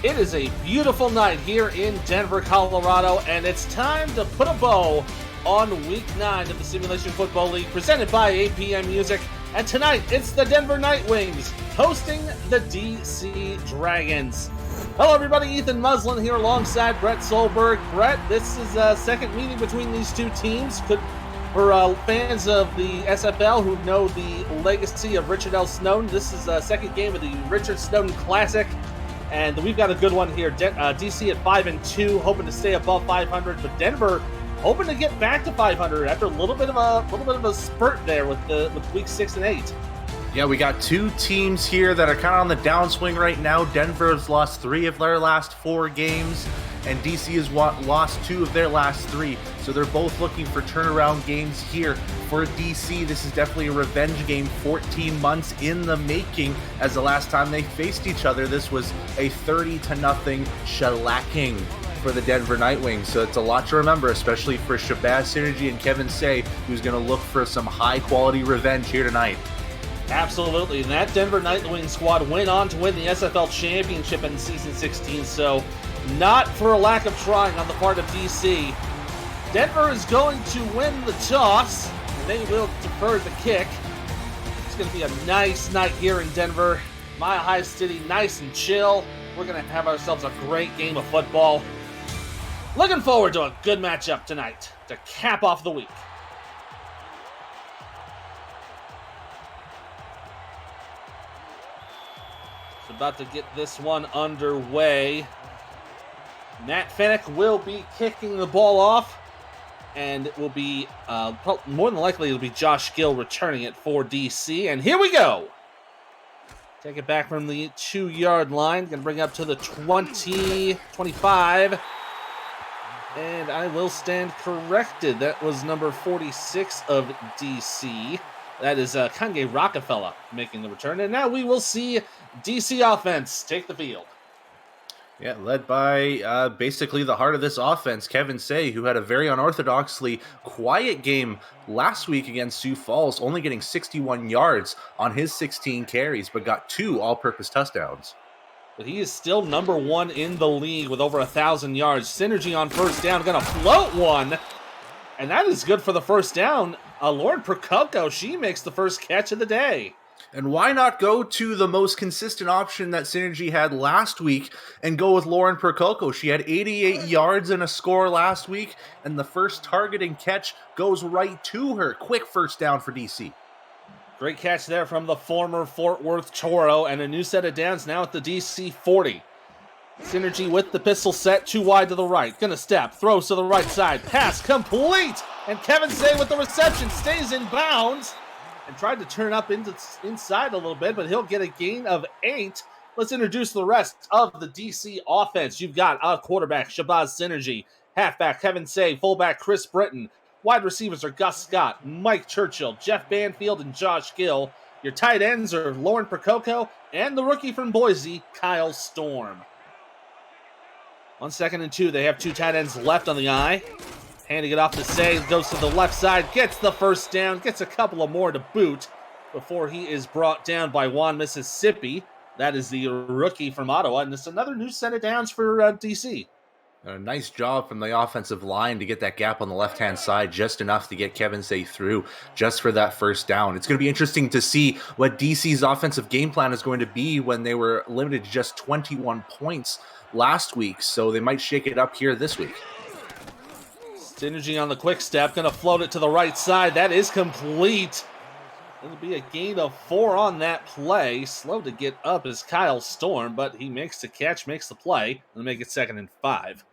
It is a beautiful night here in Denver, Colorado, and it's time to put a bow on Week 9 of the Simulation Football League, presented by APM Music. And tonight, it's the Denver Nightwings hosting the DC Dragons. Hello, everybody. Ethan Muslin here alongside Brett Solberg. Brett, this is a second meeting between these two teams. For fans of the SFL who know the legacy of Richard L. Snowden, this is a second game of the Richard Snowden Classic. And we've got a good one here. DC at 5-2, hoping to stay above 500, but Denver hoping to get back to 500 after a little bit of a spurt there with week 6 and 8. Yeah, we got two teams here that are kind of on the downswing right now. Denver's lost 3 of their last 4 games, and DC has lost 2 of their last 3. So they're both looking for turnaround games here. For DC, this is definitely a revenge game, 14 months in the making, as the last time they faced each other, this was a 30-0 shellacking for the Denver Nightwings. So it's a lot to remember, especially for Shabazz Synergy and Kevin Say, who's going to look for some high-quality revenge here tonight. Absolutely, and that Denver Nightwing squad went on to win the SFL Championship in Season 16, so not for a lack of trying on the part of DC. Denver is going to win the toss, and they will defer the kick. It's going to be a nice night here in Denver. Mile High City, nice and chill. We're going to have ourselves a great game of football. Looking forward to a good matchup tonight to cap off the week. About to get this one underway. Matt Fennick will be kicking the ball off, and it will be, more than likely, it'll be Josh Gill returning it for DC. And here we go. Take it back from the 2-yard line. Going to bring it up to the 20, 25. And I will stand corrected. That was number 46 of DC. That is Kanye Rockefeller making the return. And now we will see DC offense take the field. Yeah, led by basically the heart of this offense, Kevin Say, who had a very unorthodoxly quiet game last week against Sioux Falls, only getting 61 yards on his 16 carries, but got 2 all-purpose touchdowns. But he is still number 1 in the league with over 1,000 yards. Synergy on first down, going to float one. And that is good for the first down. Lauren Prococo, she makes the first catch of the day. And why not go to the most consistent option that Synergy had last week and go with Lauren Prococo? She had 88 yards and a score last week, and the first targeting catch goes right to her. Quick first down for DC. Great catch there from the former Fort Worth Toro, and a new set of downs now at the DC 40. Synergy with the pistol set, too wide to the right. Gonna step, throws to the right side, pass complete! And Kevin Say with the reception stays in bounds and tried to turn up inside a little bit, but he'll get a gain of 8. Let's introduce the rest of the DC offense. You've got a quarterback, Shabazz Synergy, halfback Kevin Say, fullback Chris Britton. Wide receivers are Gus Scott, Mike Churchill, Jeff Banfield, and Josh Gill. Your tight ends are Lauren Prococo and the rookie from Boise, Kyle Storm. 1 second and 2. They have 2 tight ends left on the eye. Handing it off to Say, goes to the left side, gets the first down, gets a couple of more to boot before he is brought down by Juan Mississippi. That is the rookie from Ottawa, and it's another new set of downs for DC. A nice job from the offensive line to get that gap on the left-hand side, just enough to get Kevin Say through just for that first down. It's going to be interesting to see what DC's offensive game plan is going to be when they were limited to just 21 points last week, so they might shake it up here this week. Synergy on the quick step, going to float it to the right side. That is complete. It'll be a gain of 4 on that play. Slow to get up is Kyle Storm, but he makes the catch, makes the play, and make it 2nd and 5.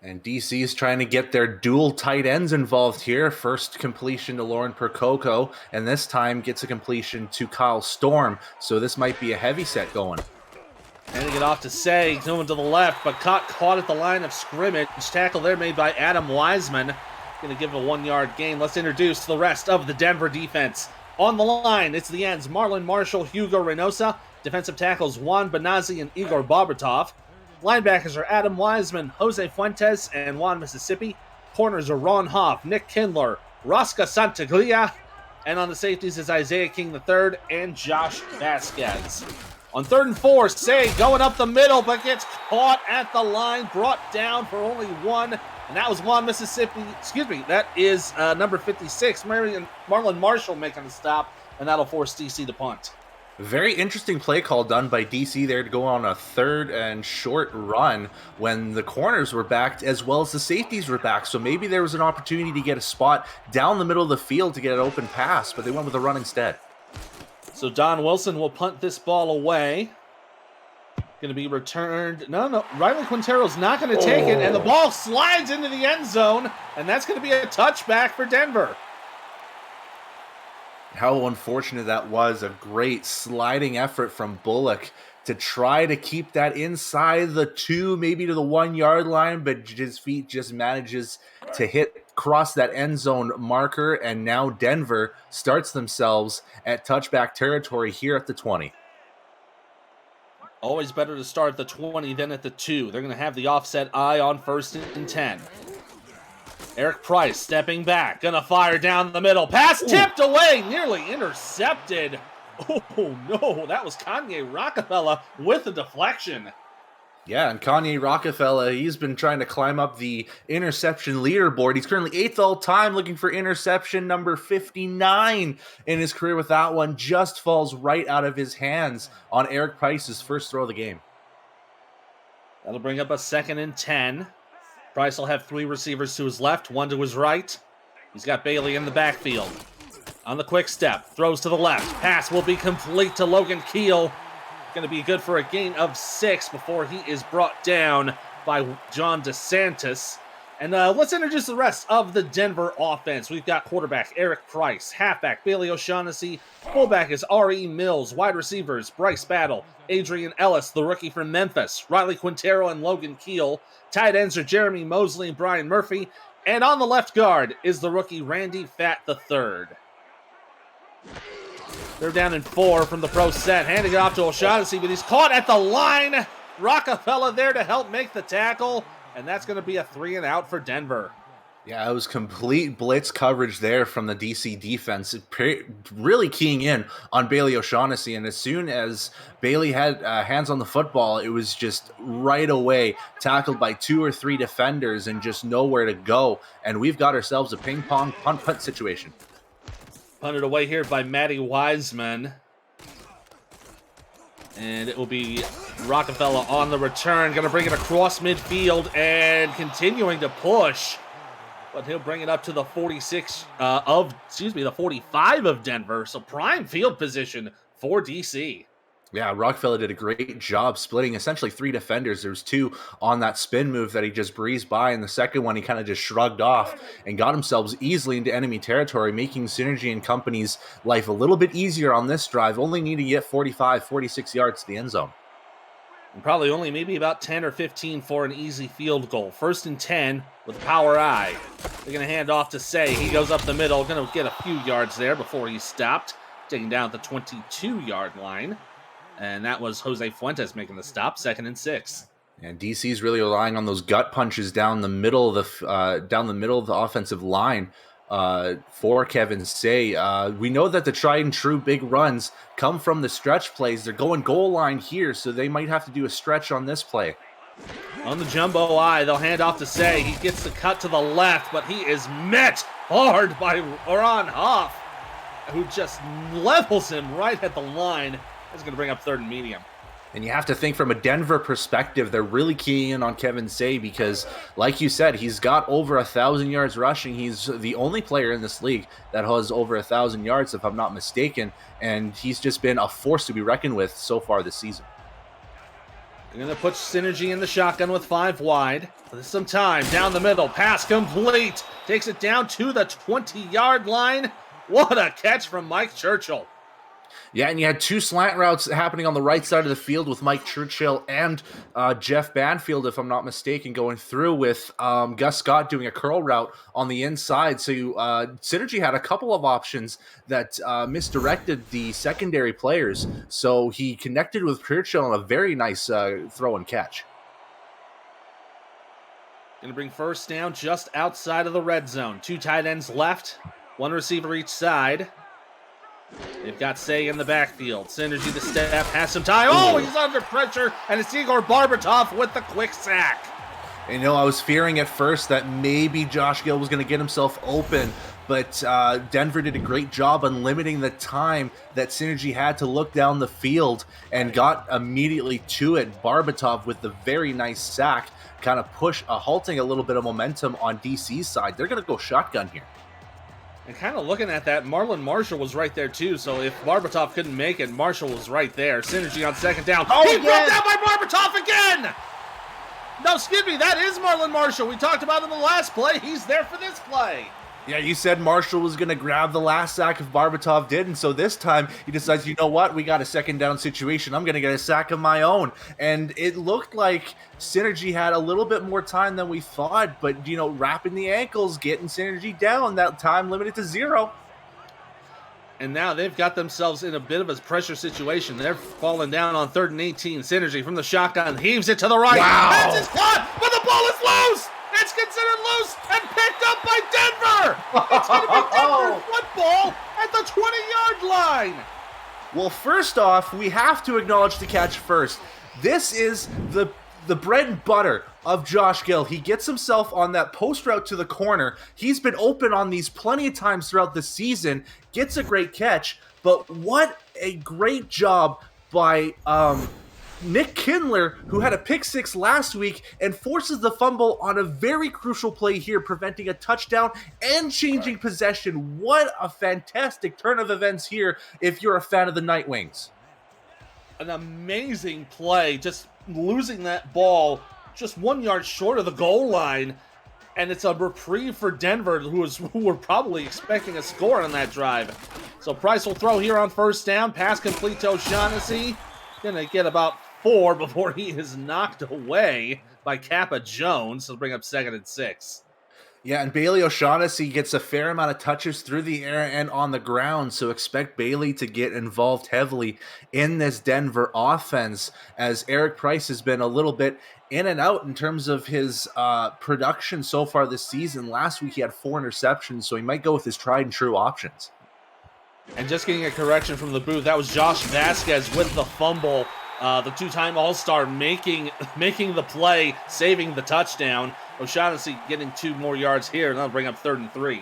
And DC is trying to get their dual tight ends involved here. First completion to Lauren Prococo, and this time gets a completion to Kyle Storm. So this might be a heavy set going. Handing it off to Say, going to the left, but caught at the line of scrimmage. Tackle there made by Adam Wiseman. Going to give it a 1-yard gain. Let's introduce the rest of the Denver defense. On the line, it's the ends, Marlon Marshall, Hugo Reynosa. Defensive tackles, Juan Benazzi and Igor Bobrikov. Linebackers are Adam Wiseman, Jose Fuentes, and Juan Mississippi. Corners are Ron Hoff, Nick Kindler, Rosca Santaglia. And on the safeties is Isaiah King III and Josh Vasquez. On 3rd and 4, Say going up the middle, but gets caught at the line, brought down for only 1, and that was Juan Mississippi. Excuse me, that is number 56, Marlon Marshall making the stop, and that'll force DC to punt. Very interesting play call done by DC there to go on a 3rd and short run when the corners were back as well as the safeties were back. So maybe there was an opportunity to get a spot down the middle of the field to get an open pass, but they went with a run instead. So Don Wilson will punt this ball away. Going to be returned. No. Riley Quintero's not going to take it, and the ball slides into the end zone, and that's going to be a touchback for Denver. How unfortunate that was. A great sliding effort from Bullock to try to keep that inside the 2, maybe to the 1 yard line, but his feet just manages to cross that end zone marker, and now Denver starts themselves at touchback territory here at the 20. Always better to start at the 20 than at the 2. They're going to have the offset eye on 1st and 10. Eric Price stepping back, going to fire down the middle. Pass tipped away, nearly intercepted. Oh, no, that was Kanye Rockefeller with a deflection. Yeah, and Kanye Rockefeller, he's been trying to climb up the interception leaderboard. He's currently 8th all time, looking for interception number 59 in his career with that one. Just falls right out of his hands on Eric Price's first throw of the game. That'll bring up a 2nd and 10. Price will have 3 receivers to his left, 1 to his right. He's got Bailey in the backfield. On the quick step, throws to the left. Pass will be complete to Logan Keel. Going to be good for a gain of 6 before he is brought down by John DeSantis. And let's introduce the rest of the Denver offense. We've got quarterback Eric Price, halfback Bailey O'Shaughnessy, fullback is R.E. Mills, wide receivers Bryce Battle, Adrian Ellis, the rookie from Memphis, Riley Quintero and Logan Keel, tight ends are Jeremy Mosley and Brian Murphy, and on the left guard is the rookie Randy Fatt III. They're down in 4 from the pro set, handing it off to O'Shaughnessy, but he's caught at the line. Rockefeller there to help make the tackle, and that's going to be a 3 and out for Denver. Yeah, it was complete blitz coverage there from the DC defense, really keying in on Bailey O'Shaughnessy, and as soon as Bailey had hands on the football, it was just right away tackled by 2 or 3 defenders and just nowhere to go, and we've got ourselves a ping-pong punt situation. Punted away here by Matty Wiseman. And it will be Rockefeller on the return. Going to bring it across midfield and continuing to push. But he'll bring it up to the 45 of Denver. So prime field position for DC. Yeah, Rockefeller did a great job splitting essentially 3 defenders. There was 2 on that spin move that he just breezed by, and the second one he kind of just shrugged off and got himself easily into enemy territory, making Synergy and company's life a little bit easier on this drive, only needing to get 45, 46 yards to the end zone. And probably only maybe about 10 or 15 for an easy field goal. 1st and 10 with power eye. They're going to hand off to Say. He goes up the middle, going to get a few yards there before he stopped, taking down at the 22-yard line. And that was Jose Fuentes making the stop, 2nd and 6. And DC's really relying on those gut punches down the middle of the offensive line for Kevin Say. We know that the tried and true big runs come from the stretch plays. They're going goal line here, so they might have to do a stretch on this play. On the jumbo eye, they'll hand off to Say. He gets the cut to the left, but he is met hard by Ron Hoff, who just levels him right at the line. Is going to bring up 3rd and medium. And you have to think from a Denver perspective, they're really keying in on Kevin Say because, like you said, he's got over 1,000 yards rushing. He's the only player in this league that has over 1,000 yards, if I'm not mistaken, and he's just been a force to be reckoned with so far this season. They're going to put Synergy in the shotgun with 5 wide. There's some time down the middle. Pass complete. Takes it down to the 20-yard line. What a catch from Mike Churchill. Yeah, and you had 2 slant routes happening on the right side of the field with Mike Churchill and Jeff Banfield, if I'm not mistaken, going through with Gus Scott doing a curl route on the inside. So Synergy had a couple of options that misdirected the secondary players. So he connected with Churchill on a very nice throw and catch. Going to bring 1st down just outside of the red zone. 2 tight ends left, 1 receiver each side. They've got Say in the backfield. Synergy the step, has some time. Oh, he's under pressure, and it's Igor Barbatov with the quick sack. You know, I was fearing at first that maybe Josh Gill was going to get himself open, but Denver did a great job on limiting the time that Synergy had to look down the field and got immediately to it. Barbatov with the very nice sack, kind of halting a little bit of momentum on DC's side. They're going to go shotgun here. And kind of looking at that, Marlon Marshall was right there too, so if Barbatov couldn't make it, Marshall was right there. Synergy on second down. Oh, He broke down by Barbatov again! No, excuse me, that is Marlon Marshall. We talked about him in the last play. He's there for this play. Yeah, you said Marshall was going to grab the last sack if Barbatov did, and so this time he decides, you know what, we got a second down situation. I'm going to get a sack of my own. And it looked like Synergy had a little bit more time than we thought, but, you know, wrapping the ankles, getting Synergy down, that time limited to 0. And now they've got themselves in a bit of a pressure situation. They're falling down on 3rd and 18. Synergy from the shotgun heaves it to the right. Wow. That's his caught, but the ball is loose. It's considered loose and picked up by Denver. It's going to be Denver football at the 20-yard line. Well, first off, we have to acknowledge the catch first. This is the bread and butter of Josh Gill. He gets himself on that post route to the corner. He's been open on these plenty of times throughout the season, gets a great catch, but what a great job by Nick Kindler, who had a pick 6 last week and forces the fumble on a very crucial play here, preventing a touchdown and changing possession. What a fantastic turn of events here if you're a fan of the Night Wings. An amazing play, just losing that ball just 1 yard short of the goal line, and it's a reprieve for Denver, who were probably expecting a score on that drive. So Price will throw here on first down, pass complete to O'Shaughnessy. Gonna get about 4 before he is knocked away by Kappa Jones. He'll bring up 2nd and 6. Yeah, and Bailey O'Shaughnessy gets a fair amount of touches through the air and on the ground, so expect Bailey to get involved heavily in this Denver offense, as Eric Price has been a little bit in and out in terms of his production so far this season. Last week he had 4 interceptions, so he might go with his tried and true options. And just getting a correction from the booth, that was Josh Vasquez with the fumble. The two-time All-Star making the play, saving the touchdown. O'Shaughnessy getting 2 more yards here, and that'll bring up 3rd and 3.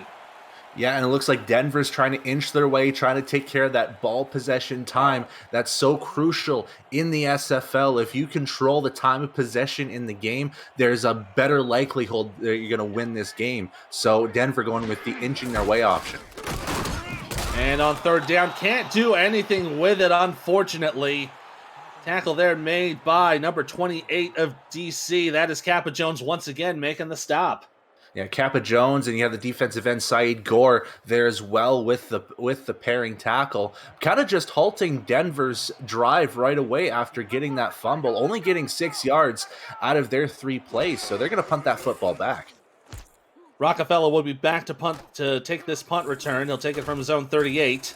Yeah, and it looks like Denver's trying to inch their way, trying to take care of that ball possession time. That's so crucial in the SFL. If you control the time of possession in the game, there's a better likelihood that you're going to win this game. So Denver going with the inching their way option. And on 3rd down, can't do anything with it, unfortunately. Tackle there made by number 28 of DC. That is Kappa Jones once again making the stop. Yeah, Kappa Jones, and you have the defensive end Saeed Gore there as well with the pairing tackle. Kind of just halting Denver's drive right away after getting that fumble, only getting 6 yards out of their 3 plays, so they're going to punt that football back. Rockefeller will be back to take this punt return. He'll take it from his own 38.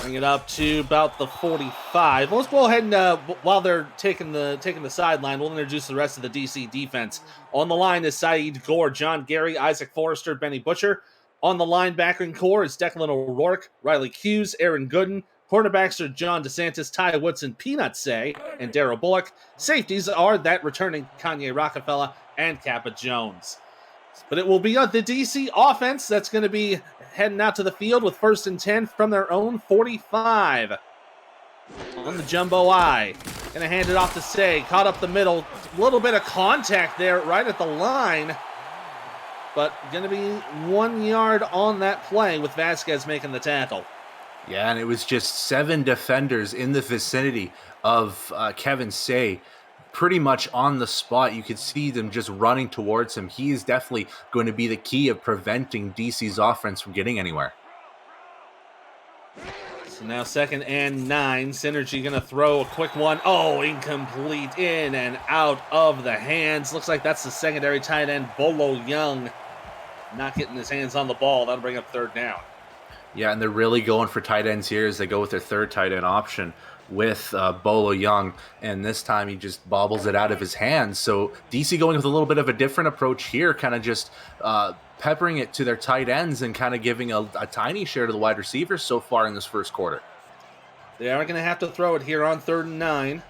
Bring it up to about the 45. Let's go ahead and, while they're taking the sideline, we'll introduce the rest of the DC defense. On the line is Saeed Gore, John Gary, Isaac Forrester, Benny Butcher. On the linebacking core is Declan O'Rourke, Riley Hughes, Aaron Gooden. Cornerbacks are John DeSantis, Ty Woodson, Peanut Say, and Darryl Bullock. Safeties are that returning Kanye Rockefeller and Kappa Jones. But it will be the DC offense that's going to be heading out to the field with 1st and 10 from their own 45. On the jumbo eye. Going to hand it off to Say. Caught up the middle. A little bit of contact there right at the line. But going to be 1 yard on that play with Vasquez making the tackle. Yeah, and it was just 7 defenders in the vicinity of Kevin Say. Pretty much on the spot. You could see them just running towards him. He is definitely going to be the key of preventing DC's offense from getting anywhere. So now 2nd and 9. Synergy going to throw a quick one. Oh, incomplete. In and out of the hands. Looks like that's the secondary tight end, Bolo Young. Not getting his hands on the ball. That'll bring up 3rd down. Yeah, and they're really going for tight ends here as they go with their 3rd tight end option. with Bolo Young, and this time he just bobbles it out of his hands. So DC going with a little bit of a different approach here, kind of just peppering it to their tight ends and kind of giving a tiny share to the wide receivers so far in this first quarter. They are going to have to throw it here on 3rd and 9.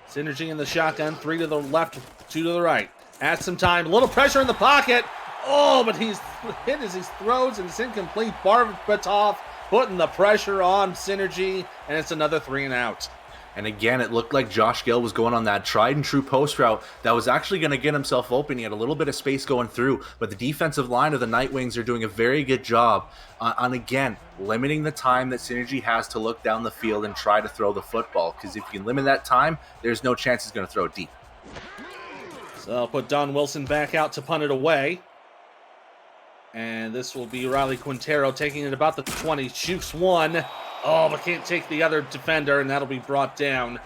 Synergy in the shotgun, 3 to the left, 2 to the right. Has some time, a little pressure in the pocket. Oh, but he's hit as he throws, and it's incomplete. Barbatov putting the pressure on Synergy, and it's another 3 and out. And again, it looked like Josh Gill was going on that tried and true post route that was actually going to get himself open. He had a little bit of space going through, but the defensive line of the Nightwings are doing a very good job on, again, limiting the time that Synergy has to look down the field and try to throw the football. Because if you can limit that time, there's no chance he's going to throw it deep. So I'll put Don Wilson back out to punt it away. And this will be Riley Quintero taking it about the 20. Shoots one. Oh, but can't take the other defender, and that'll be brought down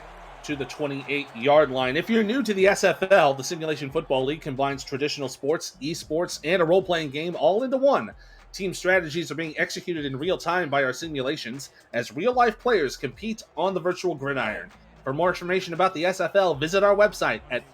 to the 28-yard line. If you're new to the SFL, the Simulation Football League combines traditional sports, esports, and a role-playing game all into one. Team strategies are being executed in real time by our simulations as real-life players compete on the virtual gridiron. For more information about the SFL, visit our website at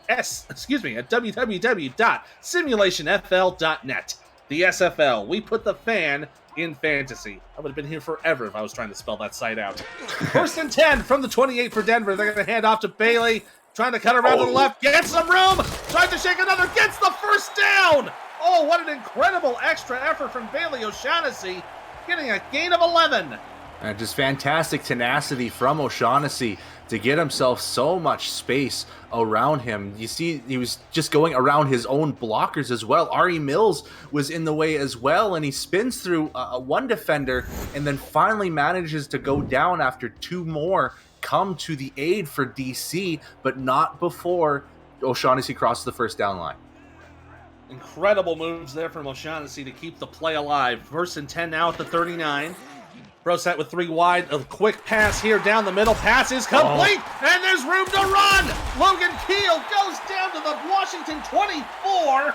www.simulationfl.net. The SFL, we put the fan in fantasy. I would have been here forever if I was trying to spell that site out. 1st and 10 from the 28 for Denver. They're going to hand off to Bailey. Trying to cut around to the left. Gets some room. Tries to shake another. Gets the first down. Oh, what an incredible extra effort from Bailey O'Shaughnessy. Getting a gain of 11. Just fantastic tenacity from O'Shaughnessy to get himself so much space around him. You see, he was just going around his own blockers as well. Ari Mills was in the way as well, and he spins through one defender and then finally manages to go down after 2 more come to the aid for DC, but not before O'Shaughnessy crosses the first down line. Incredible moves there from O'Shaughnessy to keep the play alive. 1st and 10 now at the 39. Brosette with 3 wide. A quick pass here down the middle. Pass is complete, and there's room to run. Logan Keel goes down to the Washington 24.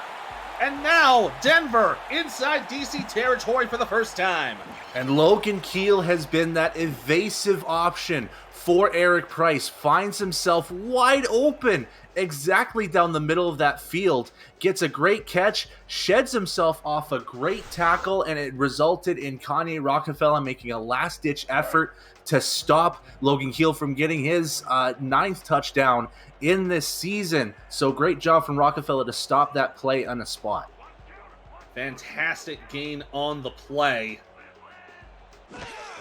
And now Denver inside DC territory for the first time. And Logan Keel has been that evasive option for Eric Price. Finds himself wide open exactly down the middle of that field. Gets a great catch, sheds himself off a great tackle, and it resulted in Kanye Rockefeller making a last-ditch effort to stop Logan Keel from getting his 9th touchdown in this season. So great job from Rockefeller to stop that play on the spot. Fantastic gain on the play.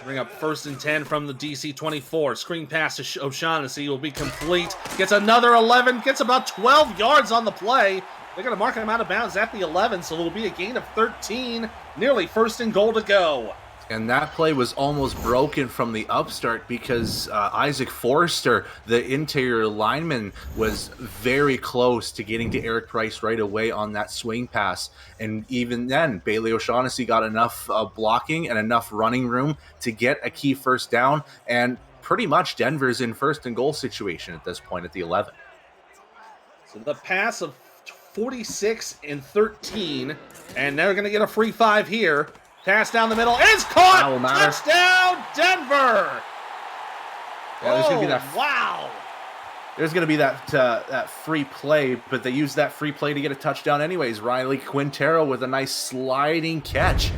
Bring up 1st and 10 from the DC 24. Screen pass to O'Shaughnessy will be complete. Gets another 11. Gets about 12 yards on the play. They're going to mark him out of bounds at the 11, so it'll be a gain of 13. Nearly 1st and goal to go. And that play was almost broken from the upstart because Isaac Forrester, the interior lineman, was very close to getting to Eric Price right away on that swing pass. And even then, Bailey O'Shaughnessy got enough blocking and enough running room to get a key first down. And pretty much Denver's in 1st and goal situation at this point at the 11. So the pass of 46 and 13, and they're going to get a free 5 here. Pass down the middle. It's caught! Touchdown, Denver! Yeah, there's gonna be that. Wow! There's going to be that free play, but they used that free play to get a touchdown anyways. Riley Quintero with a nice sliding catch.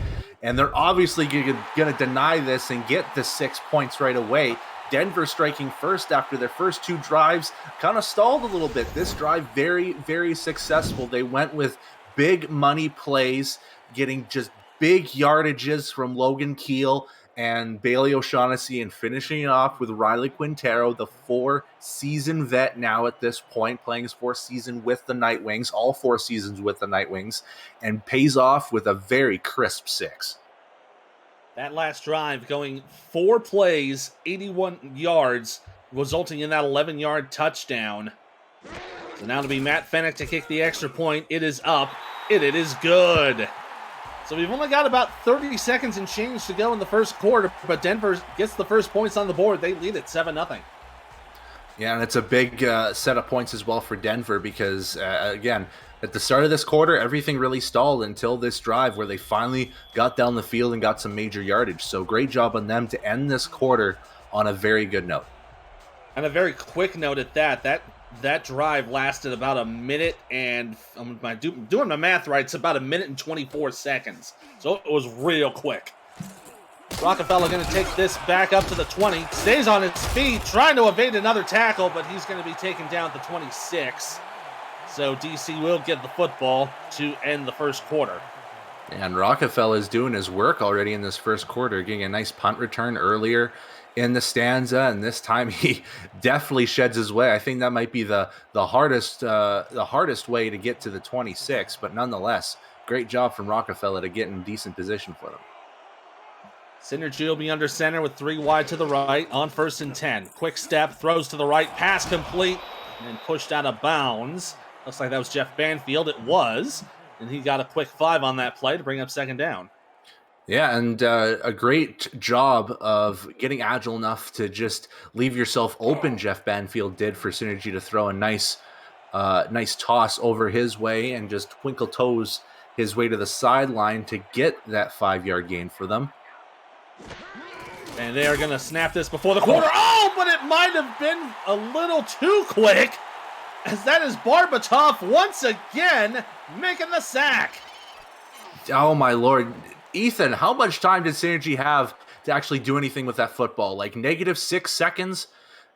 And they're obviously going to deny this and get the 6 points right away. Denver striking first after their first 2 drives. Kind of stalled a little bit. This drive very, very successful. They went with big money plays, getting just big yardages from Logan Keel and Bailey O'Shaughnessy, and finishing it off with Riley Quintero, the 4-season vet now at this point, playing his 4th season with the Nightwings, all 4 seasons with the Nightwings, and pays off with a very crisp 6. That last drive going 4 plays, 81 yards, resulting in that 11-yard touchdown. So now to be Matt Fennick to kick the extra point. It is up. It is good. So we've only got about 30 seconds and change to go in the first quarter, but Denver gets the first points on the board. They lead at 7-0. Yeah, and it's a big set of points as well for Denver because, again, at the start of this quarter, everything really stalled until this drive where they finally got down the field and got some major yardage. So great job on them to end this quarter on a very good note. And a very quick note at that drive lasted about a minute and, doing my math right, it's about a minute and 24 seconds. So it was real quick. Rockefeller going to take this back up to the 20. Stays on his feet, trying to evade another tackle, but he's going to be taken down at the 26. So DC will get the football to end the first quarter. And Rockefeller is doing his work already in this first quarter, getting a nice punt return earlier in the stanza, and this time he definitely sheds his way. I think that might be the hardest way to get to the 26, but nonetheless, great job from Rockefeller to get in decent position for them. Synergy will be under center with 3 wide to the right on 1st and 10. Quick step, throws to the right, pass complete, and pushed out of bounds. Looks like that was Jeff Banfield. It was, and he got a quick 5 on that play to bring up 2nd down. Yeah, and a great job of getting agile enough to just leave yourself open. Jeff Banfield did for Synergy to throw a nice toss over his way and just twinkle toes his way to the sideline to get that 5-yard gain for them. And they are going to snap this before the quarter. Oh, but it might have been a little too quick, as that is Barbatov once again making the sack. Oh, my Lord. Ethan, how much time did Synergy have to actually do anything with that football? Like -6 seconds?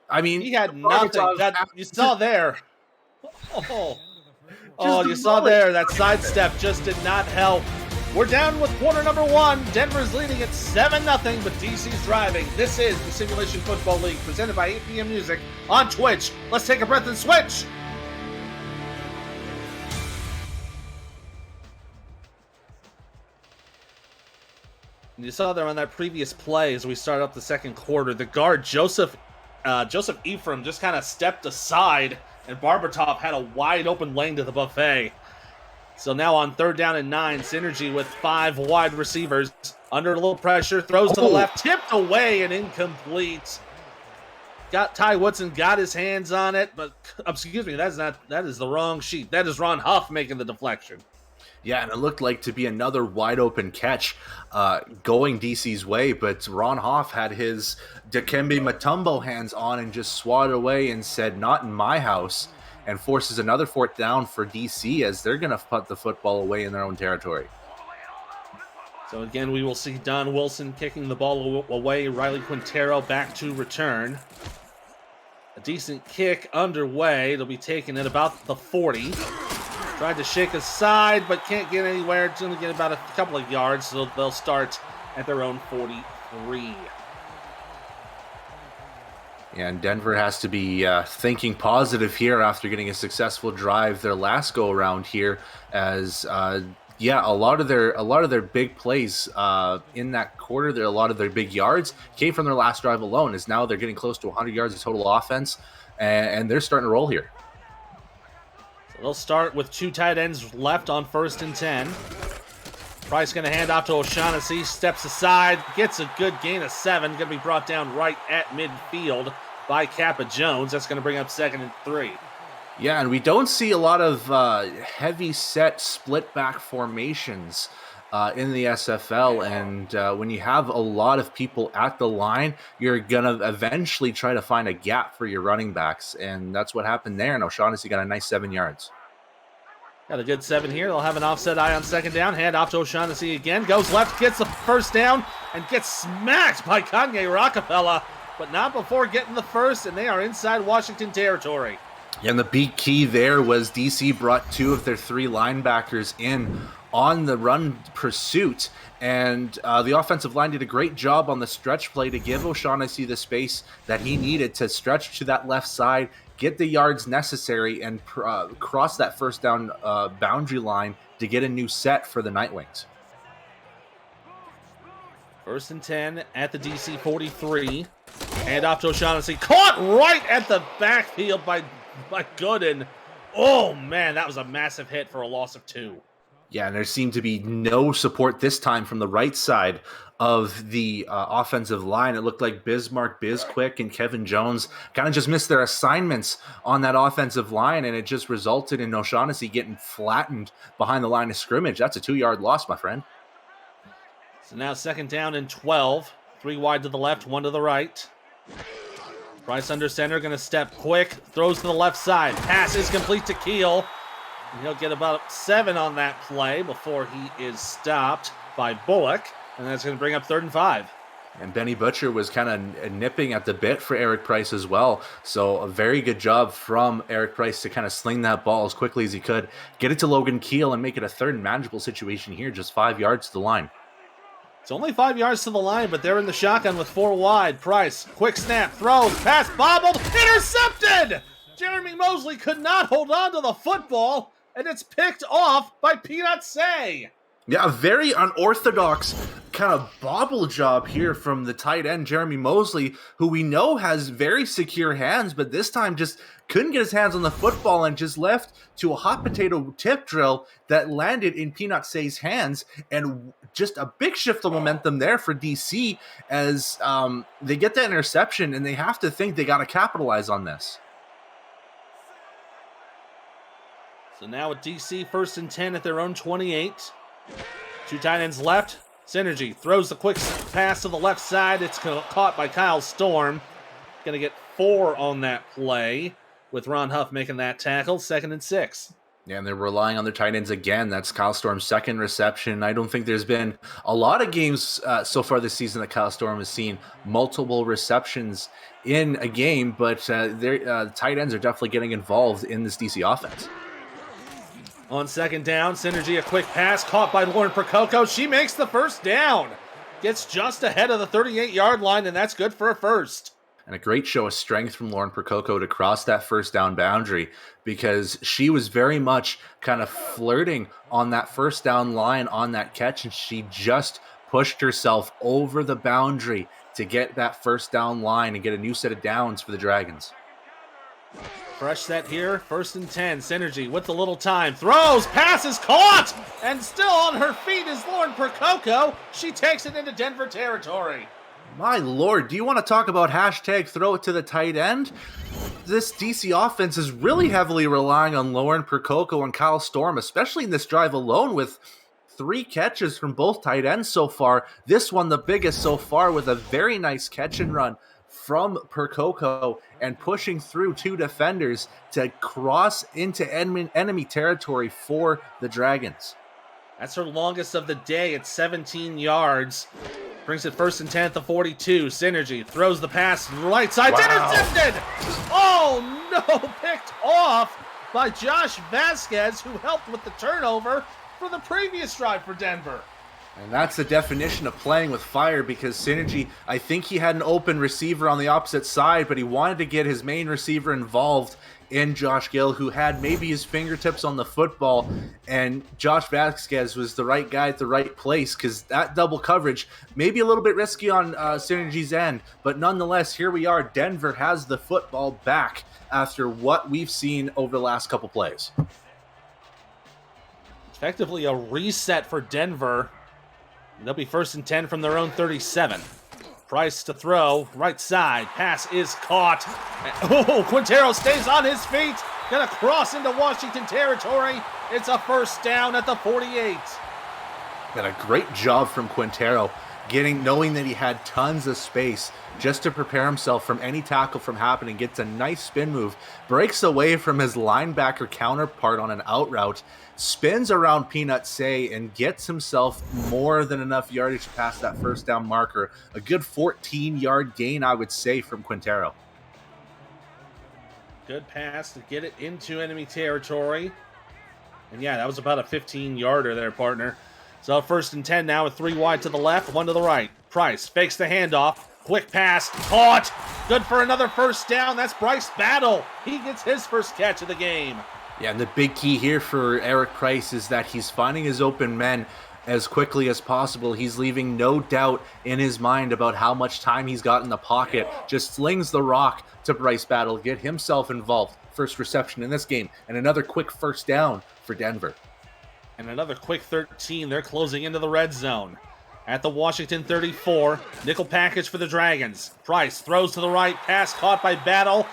I mean, he had nothing. You saw there. You saw there. That sidestep just did not help. We're down with quarter number 1. Denver's leading at 7-0, but DC's driving. This is the Simulation Football League, presented by 8PM Music on Twitch. Let's take a breath and switch. You saw there on that previous play as we started up the second quarter, the guard Joseph Ephraim just kind of stepped aside, and Barbatov had a wide open lane to the buffet. So now on 3rd down and 9, Synergy with 5 wide receivers. Under a little pressure, throws to the left, tipped away and incomplete. Ty Woodson got his hands on it, but excuse me, that is the wrong sheet. That is Ron Huff making the deflection. Yeah, and it looked like to be another wide open catch going DC's way, but Ron Hoff had his Dikembe Mutombo hands on and just swatted away and said, "Not in my house," and forces another 4th down for DC as they're going to put the football away in their own territory. So again, we will see Don Wilson kicking the ball away. Riley Quintero back to return. A decent kick underway. It'll be taken at about the 40. Tried to shake aside, but can't get anywhere. It's going to get about a couple of yards, so they'll start at their own 43. And Denver has to be thinking positive here after getting a successful drive their last go around here, as a lot of their big plays in that quarter, a lot of their big yards came from their last drive alone. As now they're getting close to 100 yards of total offense, and they're starting to roll here. So they'll start with 2 tight ends left on 1st and 10. Price going to hand off to O'Shaughnessy, steps aside, gets a good gain of 7, going to be brought down right at midfield by Kappa Jones. That's going to bring up 2nd and 3. Yeah, and we don't see a lot of heavy set split back formations in the SFL, and when you have a lot of people at the line, you're going to eventually try to find a gap for your running backs, and that's what happened there, and O'Shaughnessy got a nice 7 yards. Got a good 7 here. They'll have an offset eye on 2nd down. Hand off to O'Shaughnessy again. Goes left, gets the 1st down, and gets smacked by Kanye Rockefeller, but not before getting the 1st, and they are inside Washington territory. And the big key there was DC brought 2 of their 3 linebackers in on the run pursuit, and the offensive line did a great job on the stretch play to give O'Shaughnessy the space that he needed to stretch to that left side, get the yards necessary, and cross that 1st down boundary line to get a new set for the Nightwings. 1st and 10 at the DC 43. Hand off to O'Shaughnessy. Caught right at the backfield by Gooden. Oh, man, that was a massive hit for a loss of 2. Yeah, and there seemed to be no support this time from the right side of the offensive line. It looked like Bismarck, Bizquick, and Kevin Jones kind of just missed their assignments on that offensive line, and it just resulted in O'Shaughnessy getting flattened behind the line of scrimmage. That's a 2-yard loss, my friend. So now 2nd down and 12. 3 wide to the left, 1 to the right. Price under center, gonna step quick, throws to the left side. Pass is complete to Keel. And he'll get about 7 on that play before he is stopped by Bullock. And that's gonna bring up 3rd and 5. And Benny Butcher was kind of nipping at the bit for Eric Price as well. So a very good job from Eric Price to kind of sling that ball as quickly as he could, get it to Logan Keel, and make it a 3rd and manageable situation here, just 5 yards to the line. It's only 5 yards to the line, but they're in the shotgun with 4 wide. Price, quick snap, throws, pass bobbled, intercepted! Jeremy Mosley could not hold on to the football, and it's picked off by Peanut Say. Yeah, a very unorthodox kind of bobble job here from the tight end, Jeremy Mosley, who we know has very secure hands, but this time just couldn't get his hands on the football and just left to a hot potato tip drill that landed in Peanut Say's hands, and just a big shift of momentum there for DC as they get that interception, and they have to think they got to capitalize on this. So now with DC 1st and 10 at their own 28. 2 tight ends left. Synergy throws the quick pass to the left side. It's caught by Kyle Storm. Going to get 4 on that play with Ron Huff making that tackle. 2nd and 6. Yeah, and they're relying on their tight ends again. That's Kyle Storm's 2nd reception. I don't think there's been a lot of games so far this season that Kyle Storm has seen multiple receptions in a game, but their tight ends are definitely getting involved in this DC offense. On 2nd down, Synergy, a quick pass caught by Lauren Prococo. She makes the 1st down. Gets just ahead of the 38-yard line, and that's good for a 1st. And a great show of strength from Lauren Prococo to cross that 1st down boundary, because she was very much kind of flirting on that 1st down line on that catch, and she just pushed herself over the boundary to get that 1st down line and get a new set of downs for the Dragons. Fresh set here, 1st and 10. Synergy with the little time. Throws, pass is caught! And still on her feet is Lauren Prococo. She takes it into Denver territory. My lord, do you want to talk about hashtag throw it to the tight end? This DC offense is really heavily relying on Lauren Prococo and Kyle Storm, especially in this drive alone, with 3 catches from both tight ends so far. This one the biggest so far, with a very nice catch and run from Prococo and pushing through 2 defenders to cross into enemy territory for the Dragons. That's her longest of the day at 17 yards. Brings it 1st and 10 at the 42. Synergy throws the pass right side. Wow. Intercepted! Oh no! Picked off by Josh Vasquez, who helped with the turnover for the previous drive for Denver. And that's the definition of playing with fire, because Synergy, I think he had an open receiver on the opposite side, but he wanted to get his main receiver involved in Josh Gill, who had maybe his fingertips on the football, and Josh Vasquez was the right guy at the right place, because that double coverage may be a little bit risky on Synergy's end, but nonetheless, here we are. Denver has the football back after what we've seen over the last couple plays. Effectively a reset for Denver. They'll be 1st and 10 from their own 37. Price to throw, right side, pass is caught. Oh, Quintero stays on his feet, gonna cross into Washington territory. It's a 1st down at the 48. Got a great job from Quintero, knowing that he had tons of space just to prepare himself from any tackle from happening. Gets a nice spin move, breaks away from his linebacker counterpart on an out route, spins around Peanut Say, and gets himself more than enough yardage to pass that 1st down marker. A good 14-yard gain, I would say, from Quintero. Good pass to get it into enemy territory. And yeah, that was about a 15-yarder there, partner. So 1st and 10 now with 3 wide to the left, 1 to the right. Price fakes the handoff. Quick pass, caught. Good for another 1st down. That's Bryce Battle. He gets his 1st catch of the game. Yeah, and the big key here for Eric Price is that he's finding his open men as quickly as possible. He's leaving no doubt in his mind about how much time he's got in the pocket. Just slings the rock to Bryce Battle, get himself involved. 1st reception in this game, and another quick 1st down for Denver. And another quick 13. They're closing into the red zone. At the Washington 34, nickel package for the Dragons. Price throws to the right, pass caught by Battle.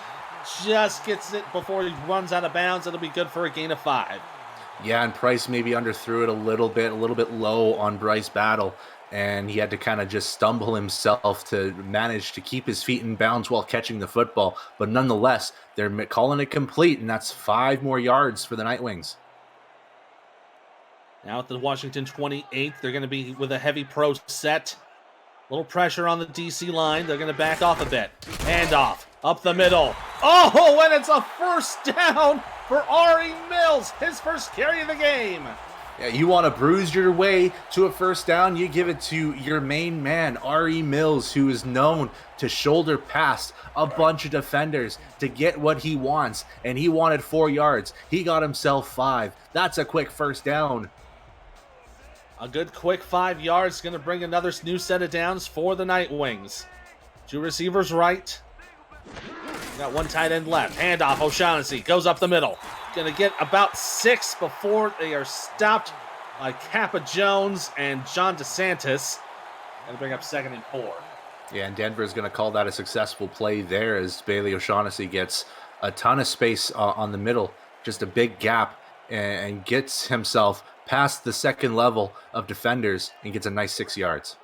Just gets it before he runs out of bounds. It'll be good for a gain of 5. Yeah, and Price maybe underthrew it a little bit low on Bryce Battle, and he had to kind of just stumble himself to manage to keep his feet in bounds while catching the football. But nonetheless, they're calling it complete, and that's 5 more yards for the Nightwings. Now at the Washington 28th, they're going to be with a heavy pro set. Little pressure on the DC line. They're going to back off a bit. Handoff up the middle. Oh, and it's a first down for Ari Mills. His first carry of the game. Yeah, you want to bruise your way to a first down, you give it to your main man, Ari Mills, who is known to shoulder past a bunch of defenders to get what he wants, and he wanted 4 yards. He got himself 5. That's a quick first down. A good quick 5 yards, going to bring another new set of downs for the Nightwings. 2 receivers right. Got 1 tight end left. Handoff, O'Shaughnessy goes up the middle. Going to get about 6 before they are stopped by Kappa Jones and John DeSantis. Going to bring up 2nd and 4. Yeah, and Denver is going to call that a successful play there as Bailey O'Shaughnessy gets a ton of space on the middle, just a big gap, and gets himself past the second level of defenders and gets a nice 6 yards.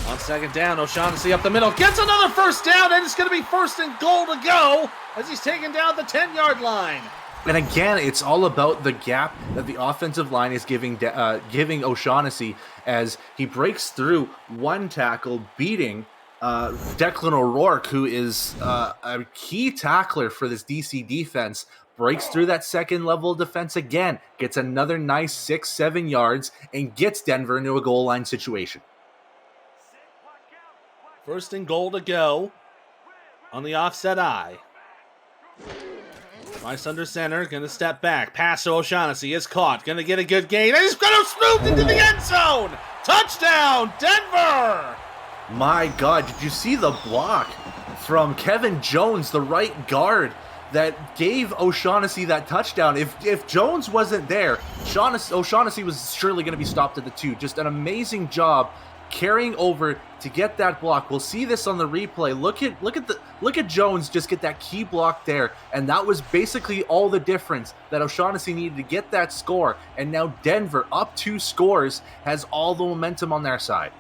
On 2nd down, O'Shaughnessy up the middle, gets another first down, and it's going to be 1st and goal to go as he's taken down the 10-yard line. And again, it's all about the gap that the offensive line is giving O'Shaughnessy as he breaks through 1 tackle, beating Declan O'Rourke, who is a key tackler for this DC defense. Breaks through that second level of defense again, gets another nice 6-7 yards, and gets Denver into a goal line situation. 1st and goal to go on the offset eye. Rice under center, going to step back. Pass to O'Shaughnessy is caught, going to get a good gain, and he's going to scoop into the end zone! Touchdown, Denver! My God, did you see the block from Kevin Jones, the right guard, that gave O'Shaughnessy that touchdown? If Jones wasn't there, O'Shaughnessy was surely going to be stopped at the 2. Just an amazing job carrying over to get that block. We'll see this on the replay. Look at Jones just get that key block there, and that was basically all the difference that O'Shaughnessy needed to get that score. And now Denver, up 2 scores, has all the momentum on their side.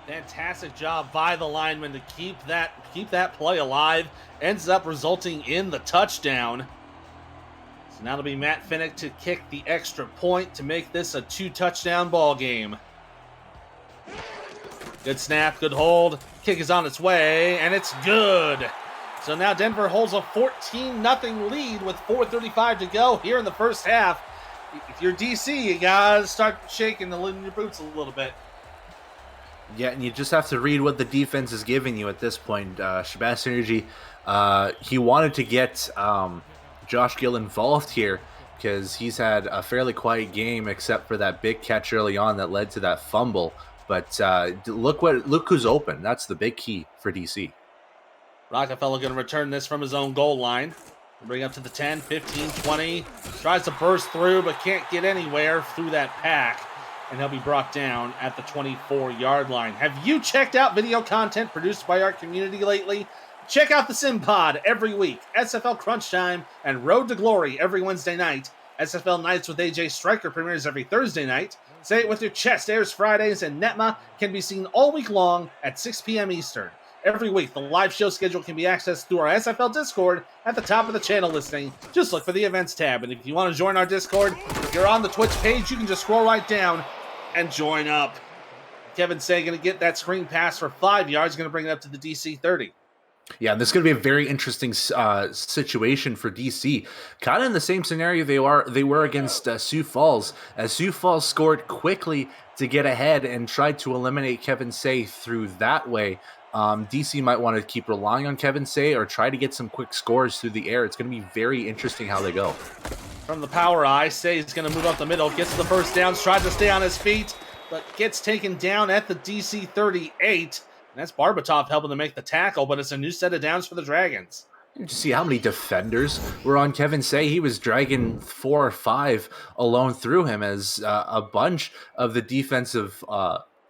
Fantastic job by the lineman to keep that play alive. Ends up resulting in the touchdown. So now it'll be Matt Finnick to kick the extra point to make this a 2-touchdown ball game. Good snap, good hold. Kick is on its way, and it's good. So now Denver holds a 14-0 lead with 4:35 to go here in the first half. If you're DC, you gotta start shaking your boots a little bit. Yeah, and you just have to read what the defense is giving you at this point. Shabazz Synergy, he wanted to get Josh Gill involved here because he's had a fairly quiet game except for that big catch early on that led to that fumble. But look who's open. That's the big key for DC. Rockefeller going to return this from his own goal line. Bring up to the 10, 15, 20. Tries to burst through, but can't get anywhere through that pack. And he'll be brought down at the 24-yard line. Have you checked out video content produced by our community lately? Check out the Sim Pod every week, SFL Crunch Time, and Road to Glory every Wednesday night. SFL Nights with AJ Stryker premieres every Thursday night. Say It With Your Chest airs Fridays, and Netma can be seen all week long at 6 p.m. Eastern. Every week, the live show schedule can be accessed through our SFL Discord at the top of the channel listing. Just look for the events tab, and if you want to join our Discord, if you're on the Twitch page, you can just scroll right down and join up. Kevin Say going to get that screen pass for 5 yards, going to bring it up to the DC 30. Yeah, this is going to be a very interesting situation for DC. Kind of in the same scenario they were against Sioux Falls, as Sioux Falls scored quickly to get ahead and tried to eliminate Kevin Say through that way. DC might want to keep relying on Kevin Say or try to get some quick scores through the air. It's going to be very interesting how they go. From the power eye, Say is going to move up the middle, gets the first down, tries to stay on his feet, but gets taken down at the DC 38. And that's Barbatov helping to make the tackle, but it's a new set of downs for the Dragons. You see how many defenders were on Kevin Say. He was dragging 4 or 5 alone through him as a bunch of the defensive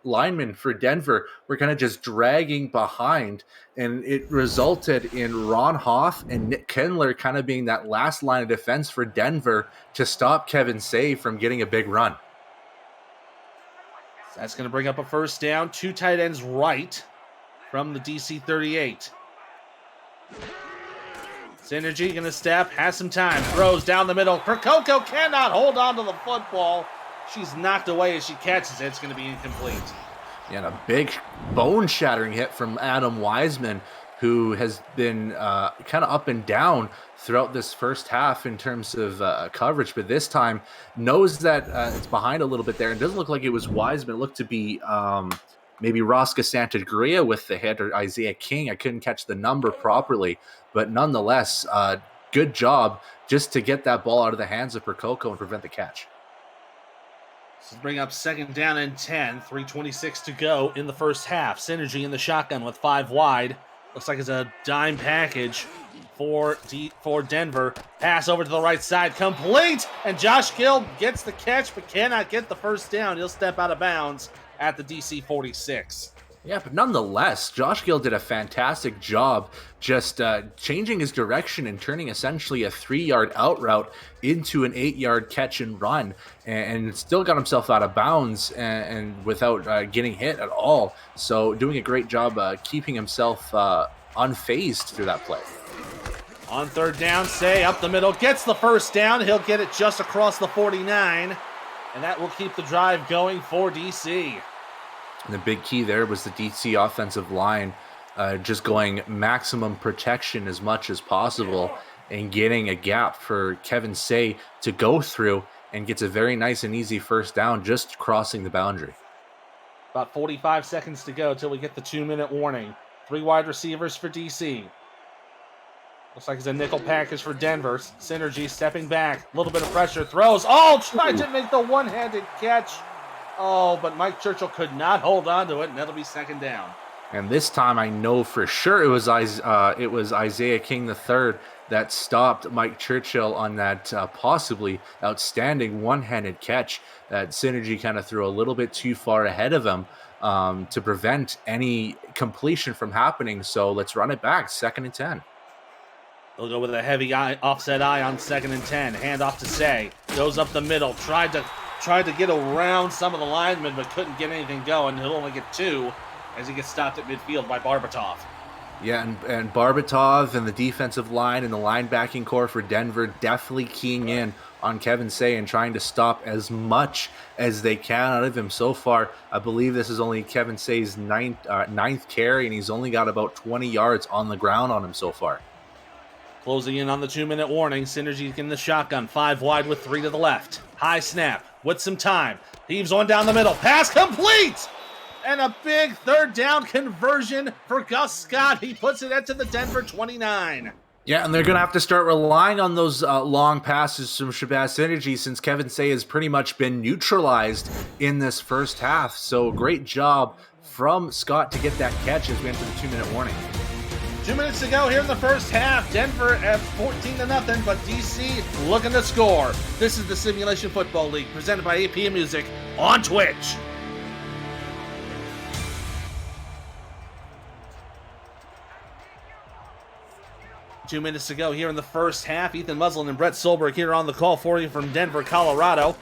linemen for Denver were kind of just dragging behind, and it resulted in Ron Hoff and Nick Kindler kind of being that last line of defense for Denver to stop Kevin Say from getting a big run. That's going to bring up a first down. 2 tight ends right from the DC 38. Synergy going to step, has some time, throws down the middle. Percoco cannot hold on to the football. She's knocked away as she catches it. It's going to be incomplete. Yeah, and a big bone-shattering hit from Adam Wiseman, who has been kind of up and down throughout this first half in terms of coverage, but this time knows that it's behind a little bit there. And it doesn't look like it was Wiseman. It looked to be maybe Rosca Santagria with the hit, or Isaiah King. I couldn't catch the number properly, but nonetheless, good job just to get that ball out of the hands of Percoco and prevent the catch. This will bring up second down and 10. 3:26 to go in the first half. Synergy in the shotgun with 5 wide. Looks like it's a dime package for Denver. Pass over to the right side, complete, and Josh Gill gets the catch but cannot get the first down. He'll step out of bounds at the DC 46. Yeah, but nonetheless, Josh Gill did a fantastic job just changing his direction and turning essentially a 3-yard out route into an 8-yard catch and run, and still got himself out of bounds and without getting hit at all. So doing a great job keeping himself unfazed through that play. On third down, Say up the middle, gets the first down. He'll get it just across the 49, and that will keep the drive going for DC. And the big key there was the DC offensive line just going maximum protection as much as possible and getting a gap for Kevin Say to go through, and gets a very nice and easy first down just crossing the boundary. About 45 seconds to go till we get the 2-minute warning. 3 wide receivers for DC. Looks like it's a nickel package for Denver. Synergy stepping back. A little bit of pressure. Throws. Oh, tried to make the one-handed catch. Oh, but Mike Churchill could not hold on to it, and that'll be second down. And this time I know for sure it was Isaiah King III that stopped Mike Churchill on that possibly outstanding one-handed catch that Synergy kind of threw a little bit too far ahead of him to prevent any completion from happening. So let's run it back, 2nd and 10. They'll go with a heavy offset eye on 2nd and 10. Hand off to Say. Goes up the middle. Tried to get around some of the linemen, but couldn't get anything going. He'll only get 2 as he gets stopped at midfield by Barbatov. Yeah, and Barbatov and the defensive line and the linebacking core for Denver definitely keying in on Kevin Say and trying to stop as much as they can out of him so far. I believe this is only Kevin Say's ninth carry, and he's only got about 20 yards on the ground on him so far. Closing in on the 2-minute warning. Synergy in the shotgun. 5 wide with 3 to the left. High snap with some time. Heaves one down the middle. Pass complete! And a big third down conversion for Gus Scott. He puts it into the Denver 29. Yeah, and they're going to have to start relying on those long passes from Shabazz Synergy since Kevin Say has pretty much been neutralized in this first half. So great job from Scott to get that catch as we enter the 2-minute warning. 2 minutes to go here in the first half. Denver at 14-0, but DC looking to score. This is the Simulation Football League presented by APM Music on Twitch. Two minutes to go here in the first half. Ethan Muslin and Brett Solberg here on the call for you from Denver, Colorado.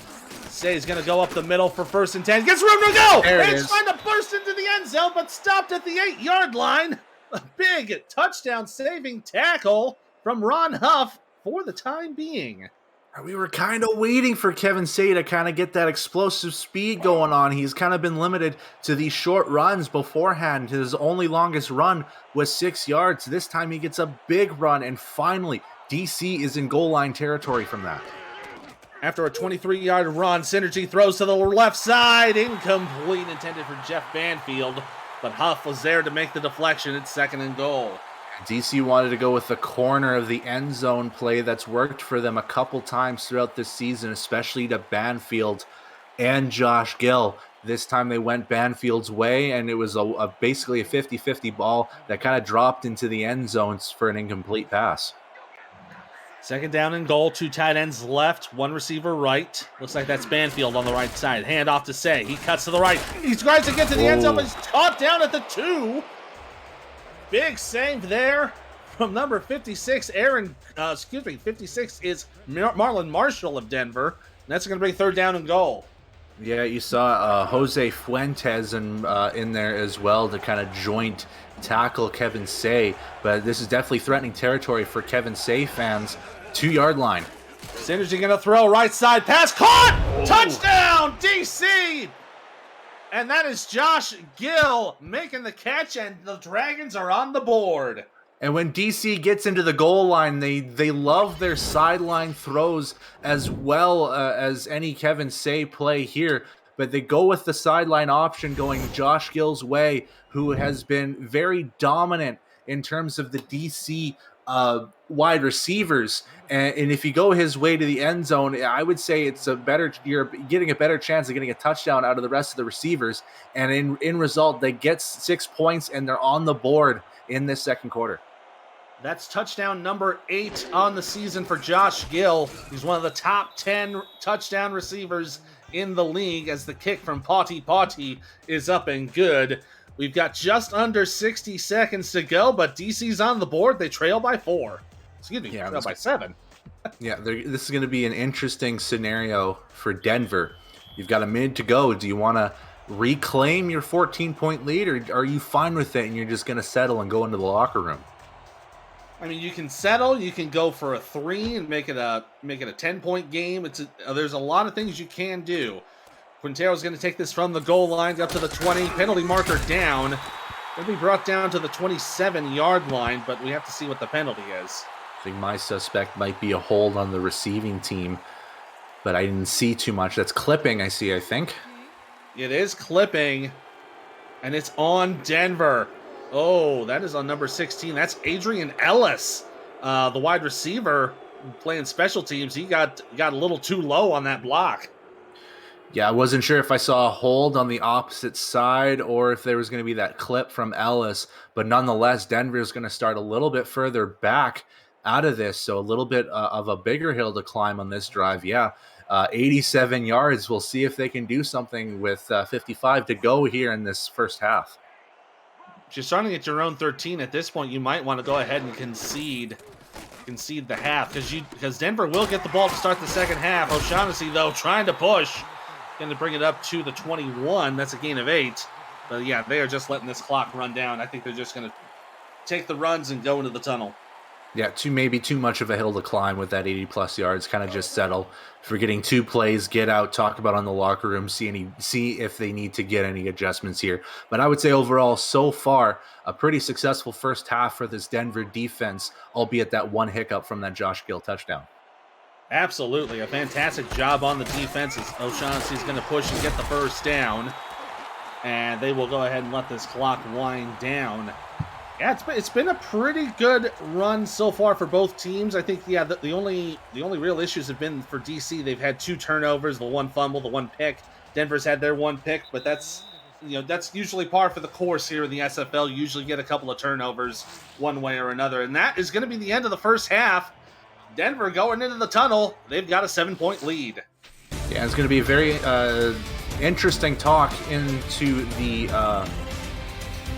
Say's going to go up the middle for 1st and 10. Gets room to go! It's trying to burst into the end zone, but stopped at the 8-yard line. A big touchdown-saving tackle from Ron Huff for the time being. We were kind of waiting for Kevin Say to kind of get that explosive speed going on. He's kind of been limited to these short runs beforehand. His only longest run was 6 yards. This time he gets a big run, and finally, DC is in goal line territory from that. After a 23-yard run, Synergy throws to the left side. Incomplete, intended for Jeff Banfield. But Huff was there to make the deflection. It's 2nd and goal. DC wanted to go with the corner of the end zone play that's worked for them a couple times throughout this season, especially to Banfield and Josh Gill. This time they went Banfield's way, and it was basically a 50-50 ball that kind of dropped into the end zones for an incomplete pass. Second down and goal. 2 tight ends left. 1 receiver right. Looks like that's Banfield on the right side. Hand off to Say. He cuts to the right. He tries to get to the end zone, but he's caught down at the 2. Big save there from number 56, 56 is Marlon Marshall of Denver. And that's going to bring third down and goal. Yeah, you saw Jose Fuentes in there as well to kind of joint tackle Kevin Say. But this is definitely threatening territory for Kevin Say fans. 2-yard line. Synergy going to throw right side pass. Caught! Touchdown, DC! And that is Josh Gill making the catch, and the Dragons are on the board. And when DC gets into the goal line, they love their sideline throws as well as any Kevin Say play here. But they go with the sideline option going Josh Gill's way, who has been very dominant in terms of the DC wide receivers. And if you go his way to the end zone, I would say you're getting a better chance of getting a touchdown out of the rest of the receivers. And in result, they get 6 points and they're on the board in this second quarter. That's touchdown number 8 on the season for Josh Gill. He's one of the top 10 touchdown receivers in the league as the kick from Potty is up and good. We've got just under 60 seconds to go, but DC's on the board. They trail by 4. Excuse me, trail by 7. Yeah, this is going to be an interesting scenario for Denver. You've got a minute to go. Do you want to reclaim your 14-point lead, or are you fine with it and you're just going to settle and go into the locker room? I mean, you can settle. You can go for a 3 and make it a 10-point game. There's a lot of things you can do. Quintero's going to take this from the goal line up to the 20. Penalty marker down. It'll be brought down to the 27-yard line, but we have to see what the penalty is. I think my suspect might be a hold on the receiving team, but I didn't see too much. That's clipping, I think. It is clipping, and it's on Denver. Oh, that is on number 16. That's Adrian Ellis, the wide receiver playing special teams. He got a little too low on that block. Yeah, I wasn't sure if I saw a hold on the opposite side or if there was going to be that clip from Ellis. But nonetheless, Denver is going to start a little bit further back out of this. So a little bit of a bigger hill to climb on this drive. Yeah, 87 yards. We'll see if they can do something with 55 to go here in this first half. If you're starting at your own 13 at this point, you might want to go ahead and concede the half because Denver will get the ball to start the second half. O'Shaughnessy, though, trying to push. Going to bring it up to the 21. That's a gain of 8. But, yeah, they are just letting this clock run down. I think they're just going to take the runs and go into the tunnel. Yeah, maybe too much of a hill to climb with that 80-plus yards. Kind of just settle. If we're getting 2 plays, get out, talk about on the locker room, see if they need to get any adjustments here. But I would say overall, so far, a pretty successful first half for this Denver defense, albeit that one hiccup from that Josh Gill touchdown. Absolutely. A fantastic job on the defense as O'Shaughnessy's going to push and get the first down. And they will go ahead and let this clock wind down. Yeah, it's been a pretty good run so far for both teams. I think, yeah, the only real issues have been for DC. They've had 2 turnovers, the 1 fumble, the 1 pick. Denver's had their 1 pick, but that's usually par for the course here in the SFL. You usually get a couple of turnovers one way or another. And that is going to be the end of the first half. Denver going into the tunnel. They've got a 7-point lead. Yeah, it's going to be a very interesting talk into the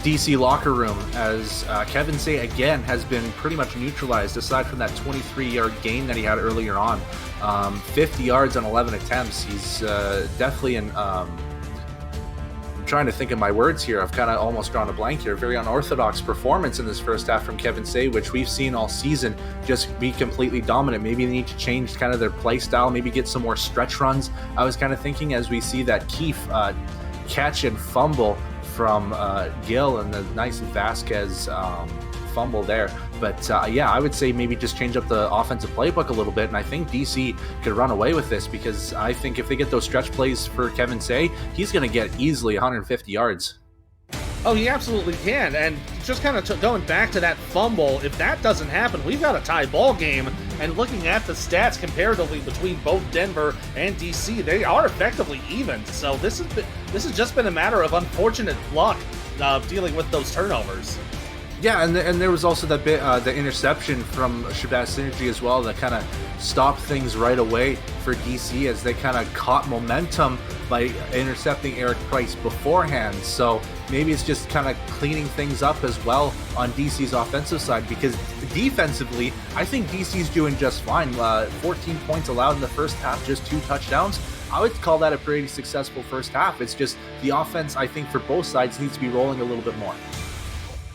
DC locker room as Kevin Say again has been pretty much neutralized aside from that 23-yard gain that he had earlier on. 50 yards on 11 attempts. He's definitely I'm trying to think of my words here. I've kind of almost drawn a blank here. Very unorthodox performance in this first half from Kevin Say, which we've seen all season just be completely dominant. Maybe they need to change kind of their play style, maybe get some more stretch runs. I was kind of thinking as we see that Keefe catch and fumble from Gill and the nice Vasquez fumble there. But yeah, I would say maybe just change up the offensive playbook a little bit, and I think DC could run away with this because I think if they get those stretch plays for Kevin Say, he's going to get easily 150 yards. Oh, he absolutely can. And just kind of going back to that fumble, if that doesn't happen, we've got a tie ball game. And looking at the stats comparatively between both Denver and DC, they are effectively even. So this has just been a matter of unfortunate luck dealing with those turnovers. Yeah, and there was also that bit, the interception from Shabazz Synergy as well that kind of stopped things right away for DC as they kind of caught momentum by intercepting Eric Price beforehand. So maybe it's just kind of cleaning things up as well on DC's offensive side, because defensively, I think DC's doing just fine. 14 points allowed in the first half, just 2 touchdowns. I would call that a pretty successful first half. It's just the offense, I think, for both sides needs to be rolling a little bit more.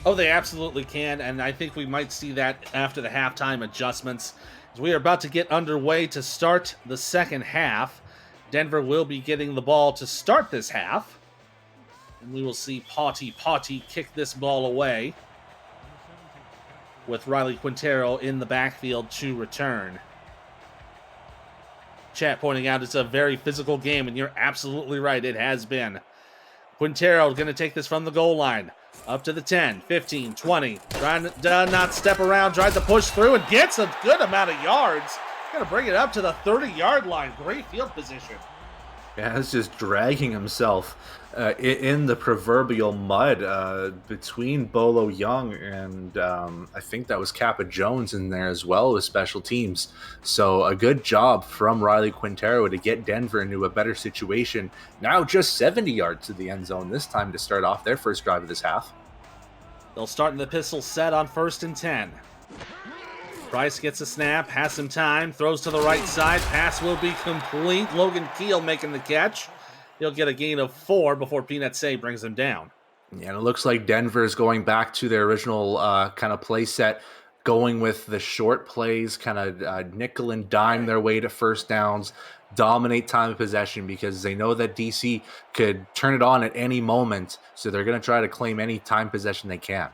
Oh, they absolutely can, and I think we might see that after the halftime adjustments. As we are about to get underway to start the second half, Denver will be getting the ball to start this half, and we will see Potty kick this ball away with Riley Quintero in the backfield to return. Chat pointing out it's a very physical game, and you're absolutely right, it has been. Quintero going to take this from the goal line. Up to the 10, 15, 20. Trying to not step around, tries to push through and gets a good amount of yards. Going to bring it up to the 30-yard line. Great field position. Yeah, he's just dragging himself in the proverbial mud between Bolo Young and I think that was Kappa Jones in there as well with special teams. So a good job from Riley Quintero to get Denver into a better situation. Now just 70 yards to the end zone this time to start off their first drive of this half. They'll start in the pistol set on 1st and 10. Price gets a snap, has some time, throws to the right side. Pass will be complete. Logan Keel making the catch. He'll get a gain of 4 before Peanut Say brings him down. Yeah, and it looks like Denver is going back to their original kind of play set, going with the short plays, kind of nickel and dime their way to first downs, dominate time of possession because they know that DC could turn it on at any moment. So they're going to try to claim any time possession they can.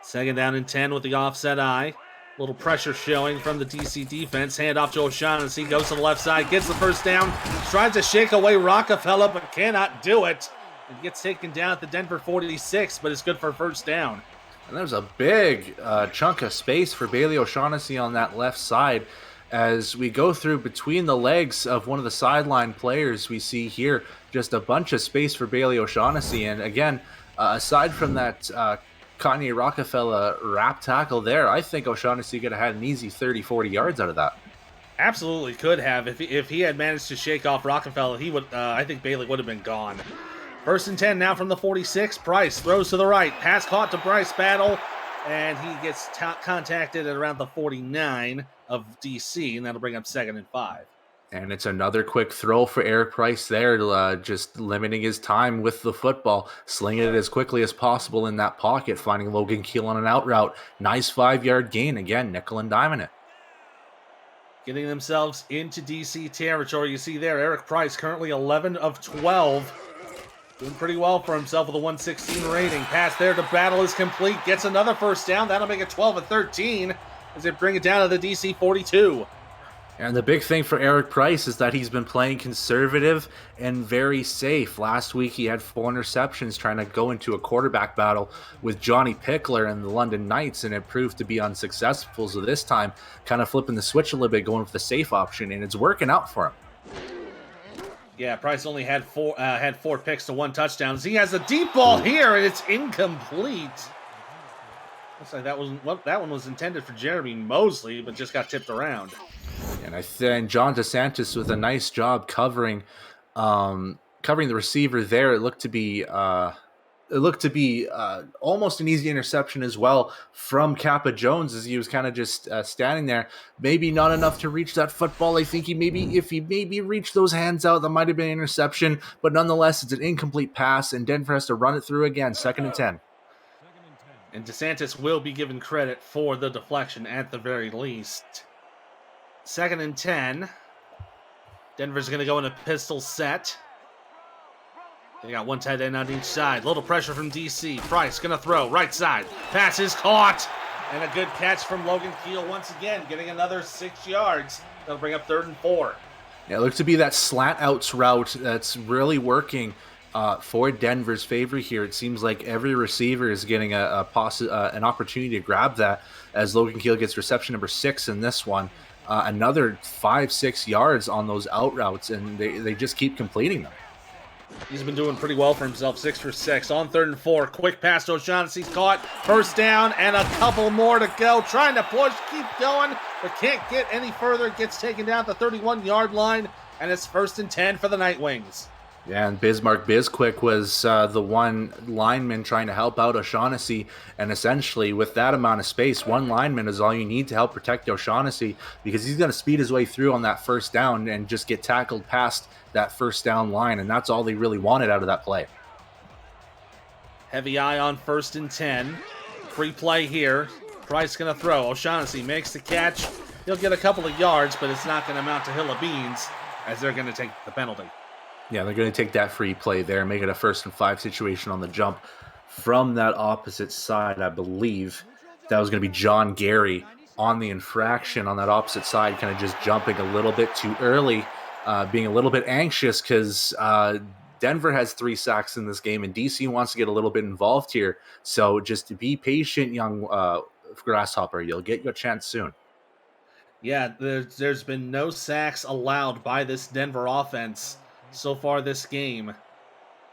2nd down and 10 with the offset eye. Little pressure showing from the DC defense. Hand off to O'Shaughnessy. Goes to the left side. Gets the first down. Tries to shake away Rockefeller, but cannot do it. And gets taken down at the Denver 46, but it's good for first down. And there's a big chunk of space for Bailey O'Shaughnessy on that left side. As we go through between the legs of one of the sideline players, we see here just a bunch of space for Bailey O'Shaughnessy. And again, aside from that Kanye Rockefeller wrap tackle there, I think O'Shaughnessy could have had an easy 30, 40 yards out of that. Absolutely could have. If he had managed to shake off Rockefeller, he would. I think Bailey would have been gone. 1st and 10 now from the 46. Price throws to the right. Pass caught to Bryce Battle, and he gets contacted at around the 49 of DC, and that'll bring up 2nd and 5. And it's another quick throw for Eric Price there, just limiting his time with the football, slinging it as quickly as possible in that pocket, finding Logan Keel on an out route. Nice 5-yard gain. Again, nickel and diming it. Getting themselves into DC territory. You see there, Eric Price currently 11 of 12. Doing pretty well for himself with a 116 rating. Pass there to Battle is complete. Gets another first down. That'll make it 12 of 13 as they bring it down to the DC 42. And the big thing for Eric Price is that he's been playing conservative and very safe. Last week, he had 4 interceptions trying to go into a quarterback battle with Johnny Pickler and the London Knights, and it proved to be unsuccessful. So this time, kind of flipping the switch a little bit, going for the safe option, and it's working out for him. Yeah, Price only had 4 picks to 1 touchdown. He has a deep ball here, and it's incomplete. Looks like that one was intended for Jeremy Mosley, but just got tipped around. And I think John DeSantis with a nice job covering the receiver there. It looked to be almost an easy interception as well from Kappa Jones as he was kind of just standing there. Maybe not enough to reach that football. I think if he reached those hands out, that might have been an interception. But nonetheless, it's an incomplete pass, and Denver has to run it through again. 2nd and 10. And DeSantis will be given credit for the deflection at the very least. 2nd and 10. Denver's going to go in a pistol set. They got 1 tight end on each side. Little pressure from DC. Price going to throw. Right side. Pass is caught. And a good catch from Logan Keel once again, getting another 6 yards. That'll bring up 3rd and 4. Yeah, it looks to be that slant outs route that's really working for Denver's favor here. It seems like every receiver is getting an opportunity to grab that as Logan Keel gets reception number 6 in this one. Another 5-6 yards on those out routes, and they just keep completing them. He's been doing pretty well for himself, 6 for 6. On 3rd and 4, quick pass to O'Shaughnessy's caught. First down, and a couple more to go. Trying to push, keep going, but can't get any further. Gets taken down at the 31-yard line, and it's 1st and 10 for the Nightwings. Yeah, and Bismarck Bizquick was the one lineman trying to help out O'Shaughnessy, and essentially with that amount of space, one lineman is all you need to help protect O'Shaughnessy, because he's going to speed his way through on that first down and just get tackled past that first down line, and that's all they really wanted out of that play. Heavy eye on 1st and 10. Free play here. Price going to throw. O'Shaughnessy makes the catch. He'll get a couple of yards, but it's not going to amount to hill of beans, as they're going to take the penalty. Yeah, they're going to take that free play there and make it a 1st and 5 situation on the jump from that opposite side. I believe that was going to be John Gary on the infraction on that opposite side, kind of just jumping a little bit too early, being a little bit anxious because Denver has 3 sacks in this game and DC wants to get a little bit involved here. So just be patient, young Grasshopper. You'll get your chance soon. Yeah, there's been no sacks allowed by this Denver offense so far this game.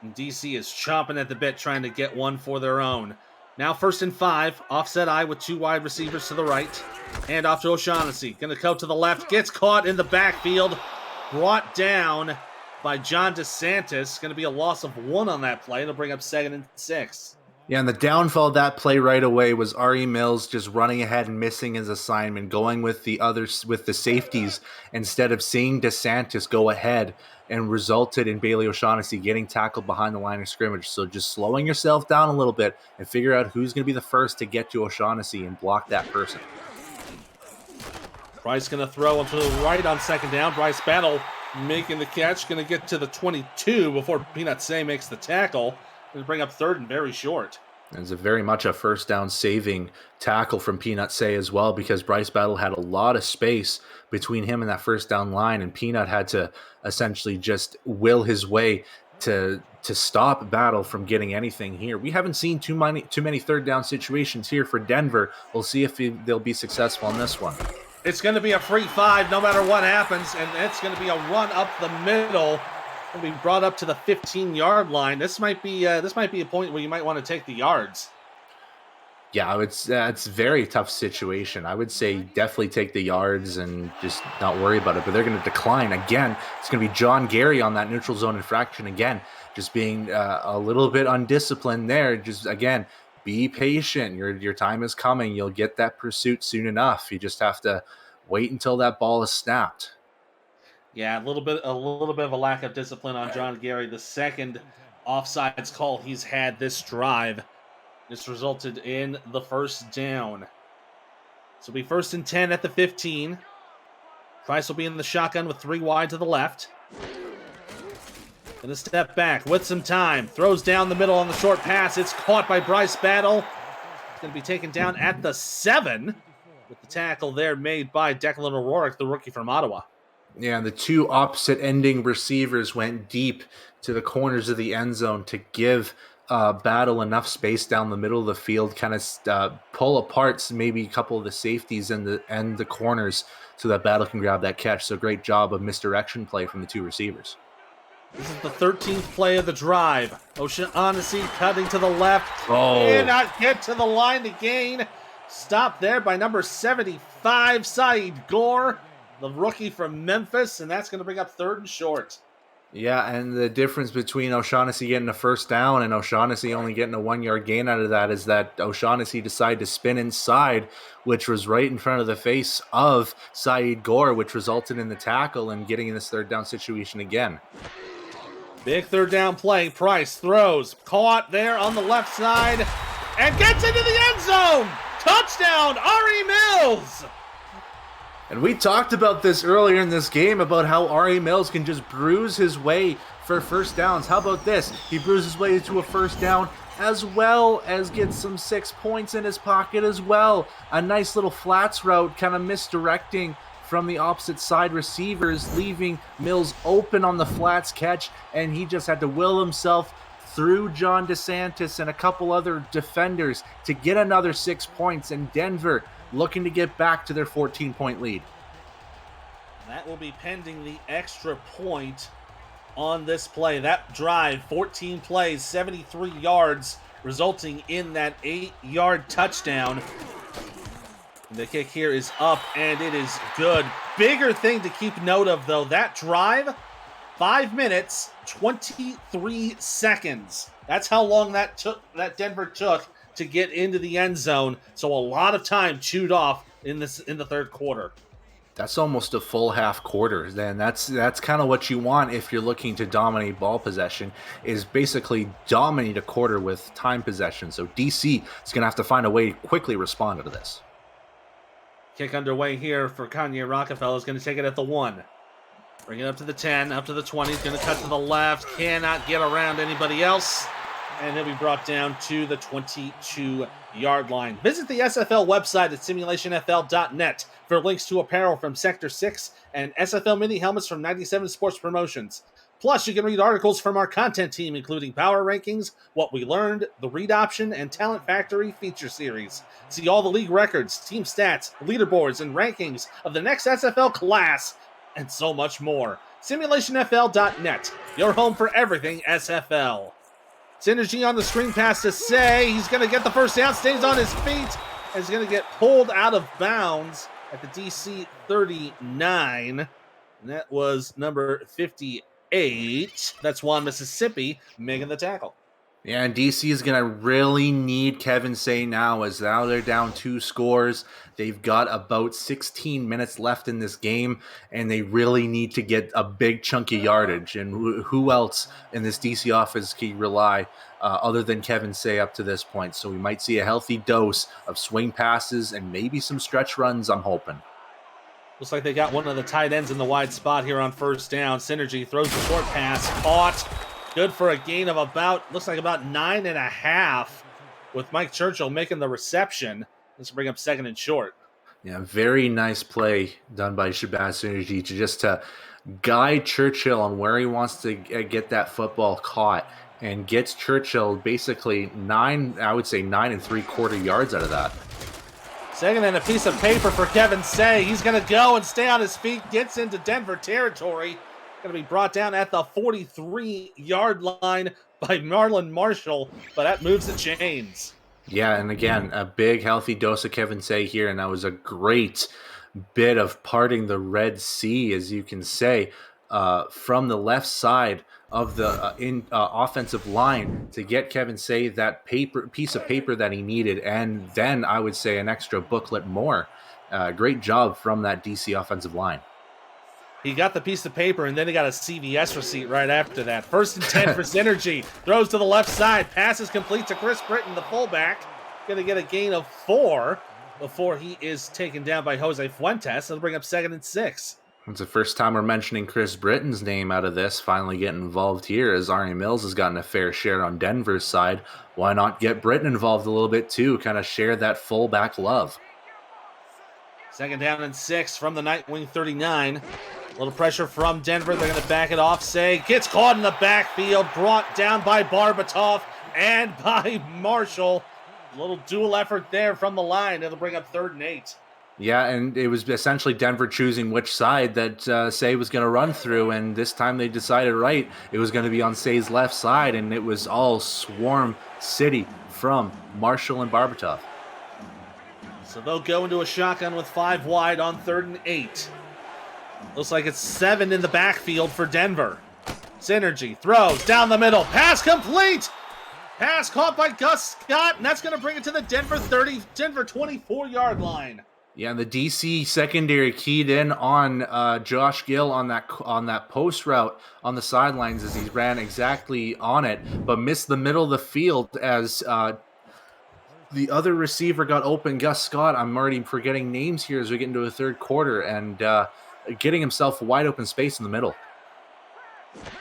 And DC is chomping at the bit trying to get one for their own. Now 1st and 5, offset eye with 2 wide receivers to the right. Hand off to O'Shaughnessy. Going to go to the left. Gets caught in the backfield. Brought down by John DeSantis. Going to be a loss of 1 on that play. It'll bring up 2nd and 6. Yeah, and the downfall of that play right away was Ari Mills just running ahead and missing his assignment, going with the others, with the safeties, instead of seeing DeSantis go ahead, and resulted in Bailey O'Shaughnessy getting tackled behind the line of scrimmage. So just slowing yourself down a little bit and figure out who's going to be the first to get to O'Shaughnessy and block that person. Price going to throw to the right on 2nd down. Bryce Battle making the catch. Going to get to the 22 before Peanut Say makes the tackle. Going to bring up 3rd and very short. It's a very much a 1st down saving tackle from Peanut Say as well, because Bryce Battle had a lot of space between him and that 1st down line, and Peanut had to essentially just will his way to stop Battle from getting anything here. We haven't seen too many 3rd down situations here for Denver. We'll see if they'll be successful in this one. It's going to be a free 5 no matter what happens, and it's going to be a run up the middle. Will be brought up to the 15-yard line. This might be a point where you might want to take the yards. Yeah, it's a very tough situation. I would say definitely take the yards and just not worry about it. But they're going to decline again. It's going to be John Gary on that neutral zone infraction again, just being a little bit undisciplined there. Just again, be patient. Your time is coming. You'll get that pursuit soon enough. You just have to wait until that ball is snapped. Yeah, a little bit of a lack of discipline on John Gary. The 2nd offsides call he's had this drive. This resulted in the 1st down. So it'll be 1st and 10 at the 15. Price will be in the shotgun with 3 wide to the left. Gonna step back with some time. Throws down the middle on the short pass. It's caught by Bryce Battle. It's gonna be taken down at the 7 with the tackle there made by Declan O'Rourke, the rookie from Ottawa. Yeah, the 2 opposite ending receivers went deep to the corners of the end zone to give Battle enough space down the middle of the field, kind of pull apart maybe a couple of the safeties and the corners so that Battle can grab that catch. So great job of misdirection play from the 2 receivers. This is the 13th play of the drive. O'Shaughnessy cutting to the left. Oh. Cannot get to the line to gain. Stopped there by number 75, Saeed Gore, the rookie from Memphis, and that's going to bring up 3rd and short. Yeah, and the difference between O'Shaughnessy getting a 1st down and O'Shaughnessy only getting a 1-yard gain out of that is that O'Shaughnessy decided to spin inside, which was right in front of the face of Saeed Gore, which resulted in the tackle and getting in this 3rd down situation again. Big 3rd down play. Price throws. Caught there on the left side and gets into the end zone. Touchdown, Ari Mills. And we talked about this earlier in this game about how Ari Mills can just bruise his way for 1st downs. How about this? He bruises his way to a 1st down as well as gets some 6 points in his pocket as well. A nice little flats route, kind of misdirecting from the opposite side receivers, leaving Mills open on the flats catch, and he just had to will himself through John DeSantis and a couple other defenders to get another 6 points, and Denver looking to get back to their 14-point lead. That will be pending the extra point on this play. That drive, 14 plays, 73 yards, resulting in that 8-yard touchdown. The kick here is up, and it is good. Bigger thing to keep note of, though, that drive, 5 minutes, 23 seconds. That's how long that Denver took to get into the end zone. So a lot of time chewed off in the third quarter. That's almost a full half quarter. Then that's kind of what you want if you're looking to dominate ball possession, is basically dominate a quarter with time possession. So DC is going to have to find a way to quickly respond to this. Kick underway here for Kanye Rockefeller. Is going to take it at the 1. Bring it up to the 10, up to the 20. He's going to cut to the left. Cannot get around anybody else. And he'll be brought down to the 22-yard line. Visit the SFL website at simulationfl.net for links to apparel from Sector 6 and SFL mini helmets from 97 Sports Promotions. Plus, you can read articles from our content team, including Power Rankings, What We Learned, The Read Option, and Talent Factory feature series. See all the league records, team stats, leaderboards, and rankings of the next SFL class, and so much more. Simulationfl.net, your home for everything SFL. Synergy on the screen pass to Say. He's going to get the first down, stays on his feet, and is going to get pulled out of bounds at the DC 39. And that was number 58. That's Juan, Mississippi, making the tackle. Yeah, and DC is going to really need Kevin Say now, as now they're down 2 scores. They've got about 16 minutes left in this game, and they really need to get a big chunk of yardage. And who else in this DC offense can rely other than Kevin Say up to this point? So we might see a healthy dose of swing passes and maybe some stretch runs, I'm hoping. Looks like they got one of the tight ends in the wide spot here on first down. Synergy throws the short pass, caught. Good for a gain of about 9.5, with Mike Churchill making the reception. Let's bring up second and short. Yeah, very nice play done by Shabazz Synergy to guide Churchill on where he wants to get that football caught, and gets Churchill basically 9 3/4 yards out of that. Second and a piece of paper for Kevin Say. He's going to go and stay on his feet, gets into Denver territory. Going to be brought down at the 43-yard line by Marlon Marshall, but that moves the chains. Yeah, and again, a big, healthy dose of Kevin Say here, and that was a great bit of parting the Red Sea, as you can say, from the left side of the offensive line to get Kevin Say that piece of paper that he needed, and then I would say an extra booklet more. Great job from that DC offensive line. He got the piece of paper, and then he got a CVS receipt right after that. First and 10 for Synergy. Throws to the left side. Passes complete to Chris Britton, the fullback. Going to get a gain of 4 before he is taken down by Jose Fuentes. That'll bring up second and 6. It's the first time we're mentioning Chris Britton's name out of this, finally getting involved here, as Ari Mills has gotten a fair share on Denver's side. Why not get Britton involved a little bit too, kind of share that fullback love. Second down and 6 from the Nightwing 39. A little pressure from Denver. They're going to back it off. Say gets caught in the backfield, brought down by Barbatov and by Marshall. A little dual effort there from the line. It'll bring up third and 8. Yeah, and it was essentially Denver choosing which side that Say was going to run through, and this time they decided right. It was going to be on Say's left side, and it was all swarm city from Marshall and Barbatov. So they'll go into a shotgun with 5 wide on third and 8. Looks like it's 7 in the backfield for Denver. Synergy throws down the middle. Pass complete. Pass caught by Gus Scott, and that's going to bring it to the Denver 24-yard line. Yeah, and the DC secondary keyed in on Josh Gill on that post route on the sidelines as he ran exactly on it, but missed the middle of the field as the other receiver got open. Gus Scott, I'm already forgetting names here as we get into the third quarter, and getting himself a wide open space in the middle.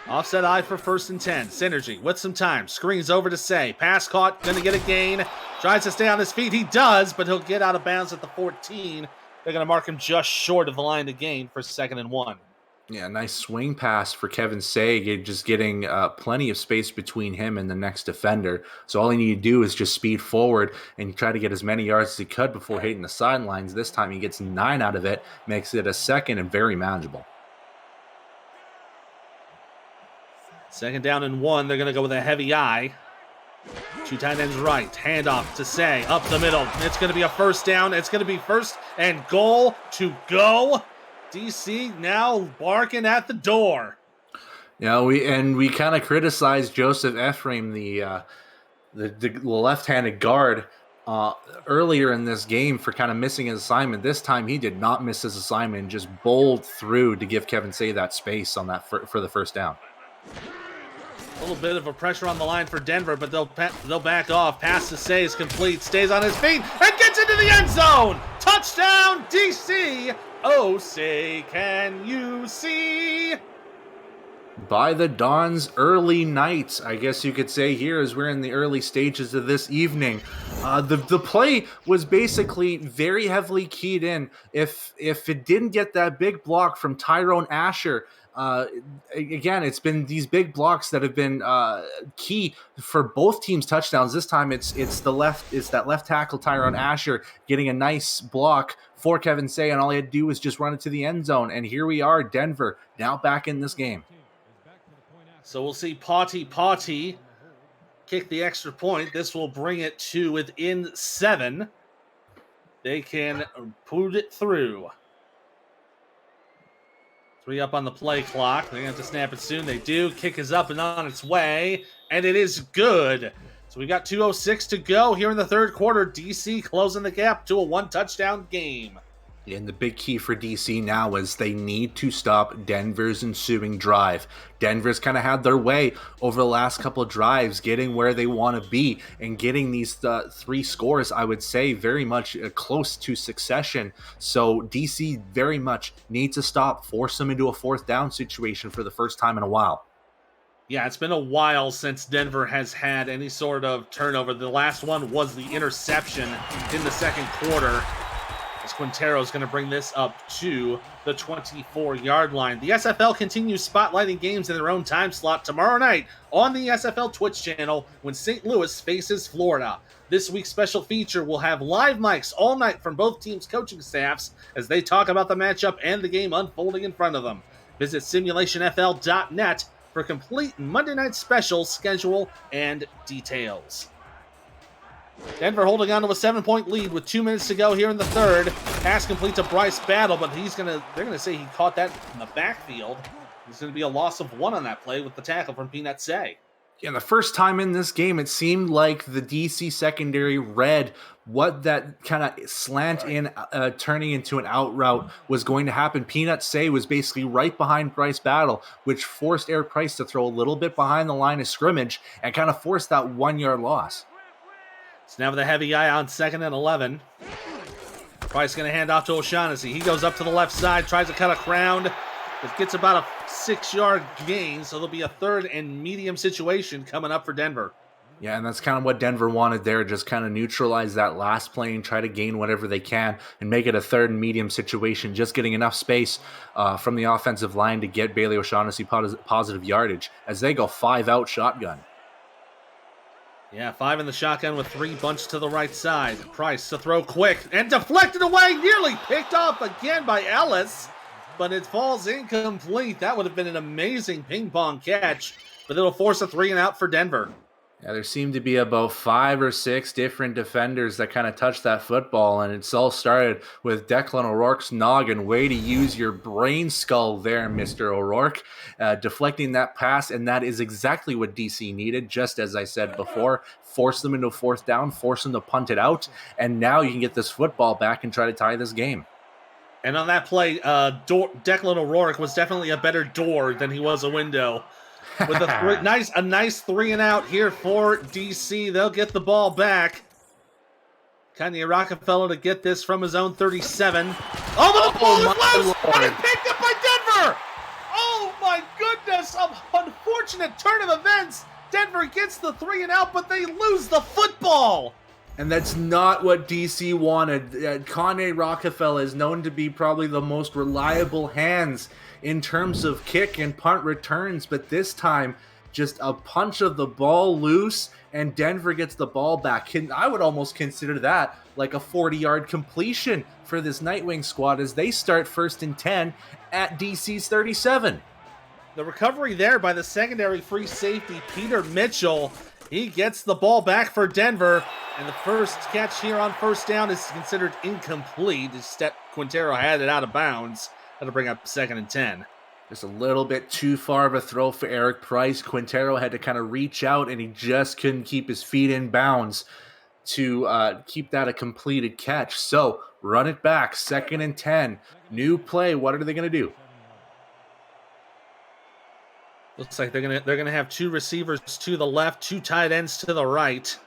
Offset eye for first and 10. Synergy with some time. Screens over to Say. Pass caught. Going to get a gain. Tries to stay on his feet. He does, but he'll get out of bounds at the 14. They're going to mark him just short of the line to gain for second and 1. Yeah, nice swing pass for Kevin Say, just getting plenty of space between him and the next defender. So all he needed to do is just speed forward and try to get as many yards as he could before hitting the sidelines. This time he gets 9 out of it, makes it a second and very manageable. 2nd down and 1. They're going to go with a heavy eye. 2 tight ends right. Handoff to Say. Up the middle. It's going to be a 1st down. It's going to be 1st and goal to go. DC now barking at the door. Yeah, we kind of criticized Joseph Ephraim, the left-handed guard, earlier in this game for kind of missing his assignment. This time he did not miss his assignment and just bowled through to give Kevin Say that space on that for the 1st down. A little bit of a pressure on the line for Denver, but they'll back off. Pass to Say is complete. Stays on his feet and gets into the end zone. Touchdown, DC. Oh, Say, can you see? By the dawn's early night, I guess you could say, here as we're in the early stages of this evening. The play was basically very heavily keyed in. If it didn't get that big block from Tyrone Asher, again, it's been these big blocks that have been key for both teams' touchdowns. This time it's that left tackle Tyrone Asher getting a nice block for Kevin Say, and all he had to do was just run it to the end zone. And here we are, Denver, now back in this game. So we'll see Potty kick the extra point. This will bring it to within 7. They can put it through. 3 up on the play clock. They're going to have to snap it soon. They do. Kick is up and on its way. And it is good. So we've got 2:06 to go here in the 3rd quarter. DC closing the gap to a 1-touchdown game. And the big key for DC now is they need to stop Denver's ensuing drive. Denver's kind of had their way over the last couple of drives, getting where they want to be and getting these 3 scores, I would say, very much close to succession. So DC very much needs to stop, force them into a 4th down situation for the first time in a while. Yeah, it's been a while since Denver has had any sort of turnover. The last one was the interception in the 2nd quarter. Quintero is going to bring this up to the 24-yard line. The SFL continues spotlighting games in their own time slot tomorrow night on the SFL Twitch channel when St. Louis faces Florida. This week's special feature will have live mics all night from both teams' coaching staffs as they talk about the matchup and the game unfolding in front of them. Visit simulationfl.net for complete Monday night special schedule and details. Denver holding on to a 7-point lead with 2 minutes to go here in the 3rd. Pass complete to Bryce Battle, but they're gonna say he caught that in the backfield. There's gonna be a loss of 1 on that play with the tackle from Peanut Say. Yeah, the first time in this game, it seemed like the DC secondary read what that kind of slant in, turning into an out route was going to happen. Peanut Say was basically right behind Bryce Battle, which forced Eric Price to throw a little bit behind the line of scrimmage and kind of forced that 1-yard loss. So now with a heavy eye on 2nd and 11. Price going to hand off to O'Shaughnessy. He goes up to the left side, tries to cut a crown. It gets about a 6-yard gain, so there'll be a 3rd and medium situation coming up for Denver. Yeah, and that's kind of what Denver wanted there, just kind of neutralize that last play and try to gain whatever they can and make it a 3rd and medium situation, just getting enough space from the offensive line to get Bailey O'Shaughnessy positive yardage as they go 5 out shotgun. Yeah, 5 in the shotgun with 3 bunched to the right side. Price to throw quick and deflected away, nearly picked off again by Ellis, but it falls incomplete. That would have been an amazing ping pong catch, but it'll force a 3 and out for Denver. Yeah, there seemed to be about 5 or 6 different defenders that kind of touched that football, and it's all started with Declan O'Rourke's noggin. Way to use your brain skull there, Mr. O'Rourke, deflecting that pass, and that is exactly what DC needed, just as I said before. Force them into a 4th down, force them to punt it out, and now you can get this football back and try to tie this game. And on that play, Declan O'Rourke was definitely a better door than he was a window. With a nice 3 and out here for DC. They'll get the ball back. Kanye Rockefeller to get this from his own 37. Oh, but the ball is loose! And it's picked up by Denver! Oh my goodness! An unfortunate turn of events. Denver gets the 3 and out, but they lose the football! And that's not what DC wanted. Kanye Rockefeller is known to be probably the most reliable hands in terms of kick and punt returns, but this time just a punch of the ball loose and Denver gets the ball back. I would almost consider that like a 40-yard completion for this Nightwing squad as they start 1st and 10 at DC's 37. The recovery there by the secondary free safety, Peter Mitchell. He gets the ball back for Denver, and the first catch here on first down is considered incomplete. Instead, Quintero had it out of bounds. That'll bring up 2nd and 10. Just a little bit too far of a throw for Eric Price. Quintero had to kind of reach out, and he just couldn't keep his feet in bounds to keep that a completed catch. So, run it back, 2nd and 10. New play, what are they going to do? Looks like they're gonna have 2 receivers to the left, 2 tight ends to the right.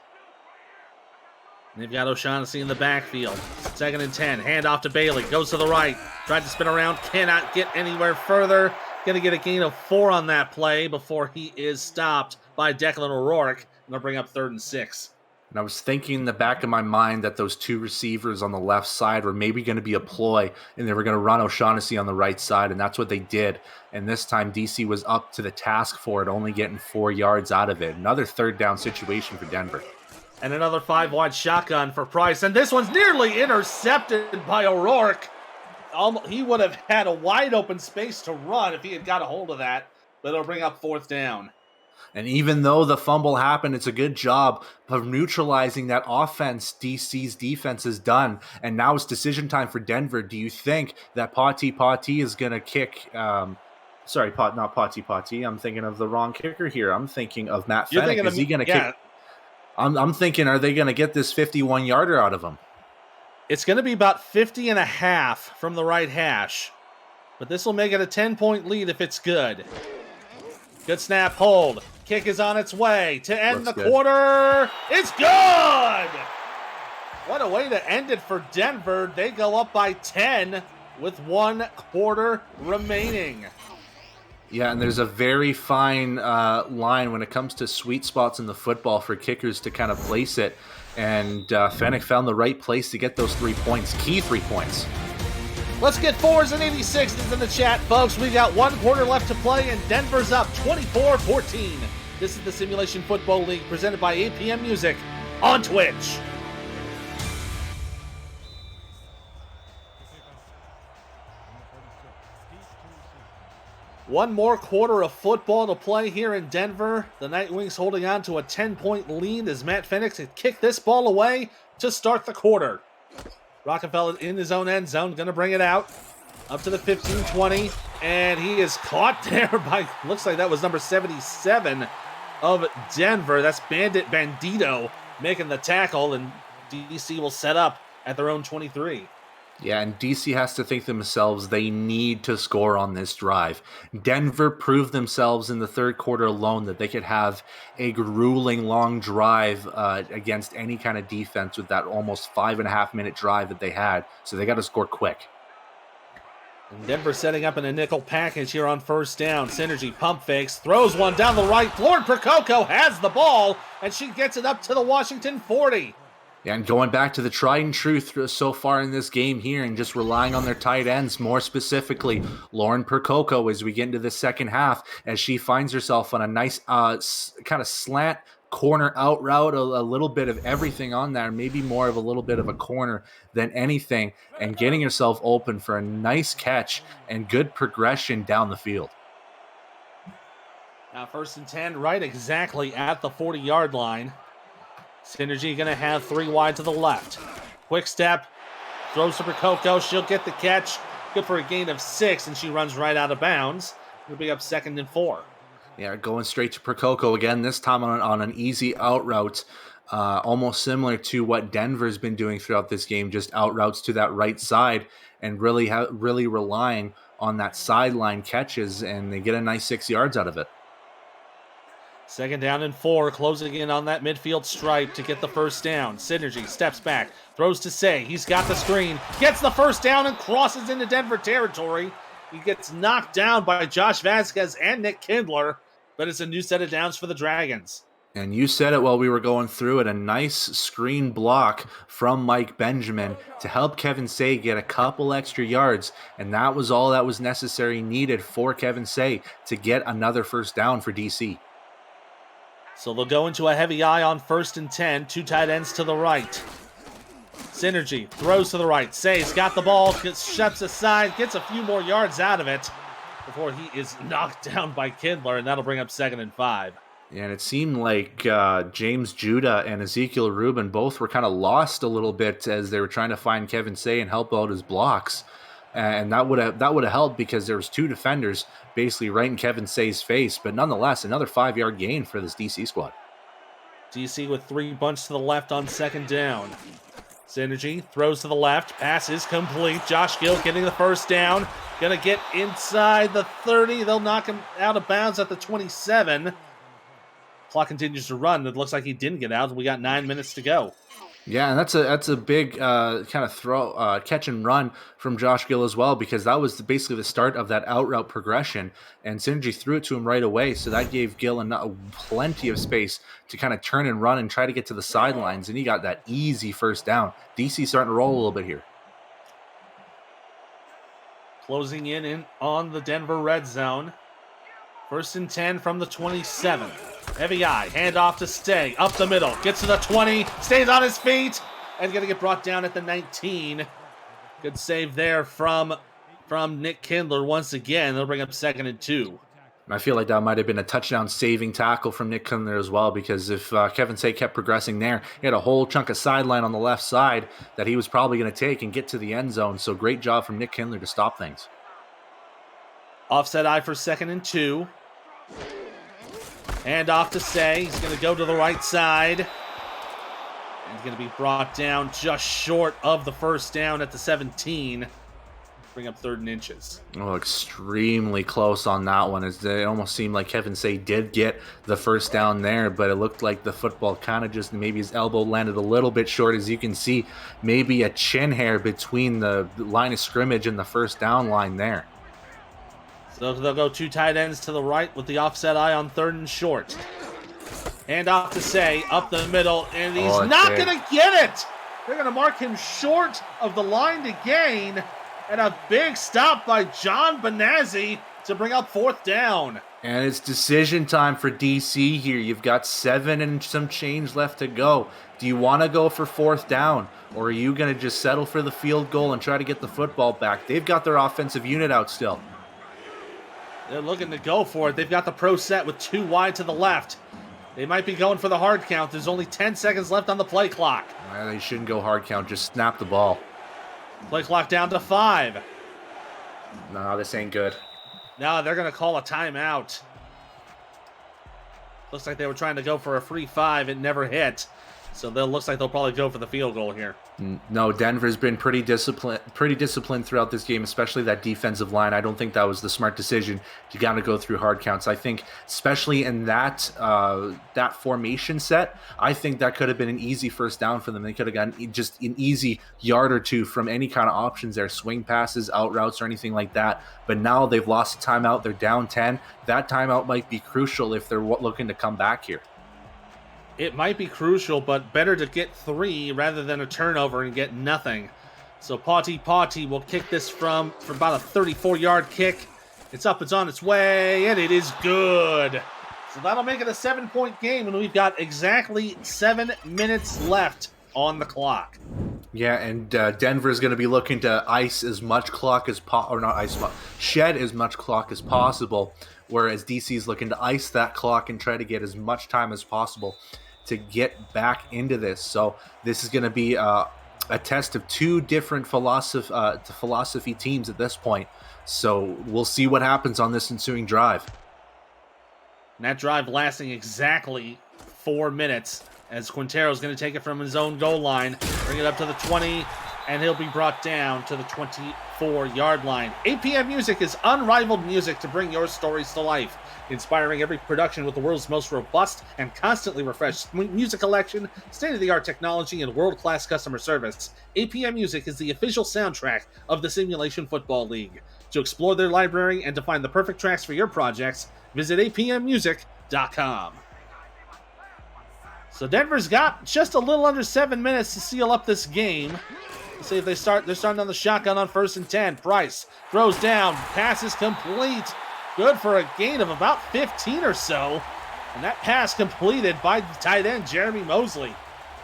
And they've got O'Shaughnessy in the backfield. 2nd and 10. Hand off to Bailey. Goes to the right. Tried to spin around. Cannot get anywhere further. Gonna get a gain of 4 on that play before he is stopped by Declan O'Rourke. And they'll bring up 3rd and 6. And I was thinking in the back of my mind that those 2 receivers on the left side were maybe going to be a ploy, and they were going to run O'Shaughnessy on the right side, and that's what they did. And this time, DC was up to the task for it, only getting 4 yards out of it. Another 3rd down situation for Denver. And another 5-wide shotgun for Price, and this one's nearly intercepted by O'Rourke. He would have had a wide open space to run if he had got a hold of that, but it'll bring up 4th down. And even though the fumble happened, it's a good job of neutralizing that offense DC's defense has done. And now it's decision time for Denver. Do you think that Pati is going to kick... not Pati. I'm thinking of the wrong kicker here. I'm thinking of Matt Fennick. Is he going to kick? I'm thinking, are they going to get this 51-yarder out of him? It's going to be about 50 and a half from the right hash. But this will make it a 10-point lead if it's good. Good snap, hold. Kick is on its way to end the quarter. It's good! What a way to end it for Denver. They go up by 10 with 1 quarter remaining. Yeah, and there's a very fine line when it comes to sweet spots in the football for kickers to kind of place it. And Fennick found the right place to get those 3 points, key 3 points. Let's get 4s and 86s in the chat, folks. We've got 1 quarter left to play, and Denver's up 24-14. This is the Simulation Football League presented by APM Music on Twitch. One more quarter of football to play here in Denver. The Nightwings holding on to a 10-point lead as Matt Fennick had kicked this ball away to start the quarter. Rockefeller in his own end zone, going to bring it out up to the 15-20, and he is caught there by, looks like that was number 77 of Denver. That's Bandito making the tackle, and DC will set up at their own 23. Yeah, and DC has to think to themselves they need to score on this drive. Denver proved themselves in the 3rd quarter alone that they could have a grueling long drive against any kind of defense with that almost 5.5-minute drive that they had. So they got to score quick. And Denver setting up in a nickel package here on first down. Synergy pump fakes, throws one down the right. Lauren Percoco has the ball, and she gets it up to the Washington 40. Yeah, and going back to the tried and true so far in this game here and just relying on their tight ends, more specifically, Lauren Percoco as we get into the second half, as she finds herself on a nice kind of slant corner out route, a little bit of everything on there, maybe more of a little bit of a corner than anything, and getting herself open for a nice catch and good progression down the field. Now 1st and 10, right exactly at the 40-yard line. Synergy going to have 3 wide to the left. Quick step, throws to Percoco. She'll get the catch. Good for a gain of 6, and she runs right out of bounds. It'll be up 2nd and 4. Yeah, going straight to Percoco again, this time on an easy out route. Almost similar to what Denver's been doing throughout this game, just out routes to that right side and really relying on that sideline catches, and they get a nice 6 yards out of it. 2nd down and 4, closing in on that midfield stripe to get the first down. Synergy steps back, throws to Say. He's got the screen, gets the first down and crosses into Denver territory. He gets knocked down by Josh Vasquez and Nick Kindler, but it's a new set of downs for the Dragons. And you said it while we were going through it, a nice screen block from Mike Benjamin to help Kevin Say get a couple extra yards, and that was all that was needed for Kevin Say to get another first down for DC. So they'll go into a heavy eye on 1st and 10, 2 tight ends to the right. Synergy throws to the right. Say's got the ball, steps aside, gets a few more yards out of it. before he is knocked down by Kindler, and that'll bring up 2nd and 5. And it seemed like James Judah and Ezekiel Rubin both were kind of lost a little bit as they were trying to find Kevin Say and help out his blocks. And that would have helped because there was 2 defenders basically right in Kevin Say's face. But nonetheless, another 5-yard gain for this DC squad. DC with 3 bunch to the left on 2nd down. Synergy throws to the left. Pass is complete. Josh Gill getting the 1st down. Gonna get inside the 30. They'll knock him out of bounds at the 27. Clock continues to run. It looks like he didn't get out. We got 9 minutes to go. Yeah, and that's a big kind of catch and run from Josh Gill as well, because that was basically the start of that out route progression, and Synergy threw it to him right away, so that gave Gill plenty of space to kind of turn and run and try to get to the sidelines, and he got that easy 1st down. DC starting to roll a little bit here. Closing in on the Denver red zone. 1st and 10 from the 27. Heavy eye, handoff to Stay, up the middle, gets to the 20, stays on his feet, and gonna get brought down at the 19. Good save there from Nick Kindler once again. They'll bring up 2nd and 2. I feel like that might have been a touchdown saving tackle from Nick Kindler as well, because if Kevin Say kept progressing there, he had a whole chunk of sideline on the left side that he was probably going to take and get to the end zone. So great job from Nick Kindler to stop things. Offset eye for 2nd and 2. Hand off to Say. He's going to go to the right side. And he's going to be brought down just short of the 1st down at the 17. Bring up 3rd and inches. Oh, extremely close on that one. It almost seemed like Kevin Say did get the 1st down there, but it looked like the football kind of just, maybe his elbow landed a little bit short. As you can see, maybe a chin hair between the line of scrimmage and the 1st down line there. So they'll go 2 tight ends to the right with the offset eye on 3rd and short. Hand off to Say, up the middle, and he's not going to get it! They're going to mark him short of the line to gain, and a big stop by John Benazzi to bring up 4th down. And it's decision time for DC here. You've got 7 and some change left to go. Do you want to go for 4th down, or are you going to just settle for the field goal and try to get the football back? They've got their offensive unit out still. They're looking to go for it. They've got the pro set with 2 wide to the left. They might be going for the hard count. There's only 10 seconds left on the play clock. Well, they shouldn't go hard count. Just snap the ball. Play clock down to 5. No, this ain't good. Now they're going to call a timeout. Looks like they were trying to go for a free 5. It never hit. So looks like they'll probably go for the field goal here. No, Denver's been pretty disciplined throughout this game, especially that defensive line. I don't think that was the smart decision to kind of go through hard counts. I think, especially in that formation set, I think that could have been an easy 1st down for them. They could have gotten just an easy yard or 2 from any kind of options there, swing passes, out routes, or anything like that. But now they've lost a timeout. They're down 10. That timeout might be crucial if they're looking to come back here. It might be crucial, but better to get 3 rather than a turnover and get nothing. So Potty will kick this for about a 34-yard kick. It's up, it's on its way, and it is good. So that'll make it a 7-point game, and we've got exactly 7 minutes left on the clock. Yeah, and Denver is going to be looking to ice as much clock as shed as much clock as possible, whereas DC is looking to ice that clock and try to get as much time as possible to get back into this. So this is going to be a test of 2 different philosophy teams at this point. So we'll see what happens on this ensuing drive. And that drive lasting exactly 4 minutes, as Quintero's going to take it from his own goal line, bring it up to the 20, and he'll be brought down to the 24-yard line. APM Music is unrivaled music to bring your stories to life, inspiring every production with the world's most robust and constantly refreshed music collection, state-of-the-art technology, and world-class customer service. APM Music is the official soundtrack of the Simulation Football League. To explore their library and to find the perfect tracks for your projects, visit apmmusic.com. So Denver's got just a little under 7 minutes to seal up this game. Let's see if they're starting on the shotgun on 1st and 10. Price throws down, pass is complete. Good for a gain of about 15 or so. And that pass completed by the tight end, Jeremy Mosley.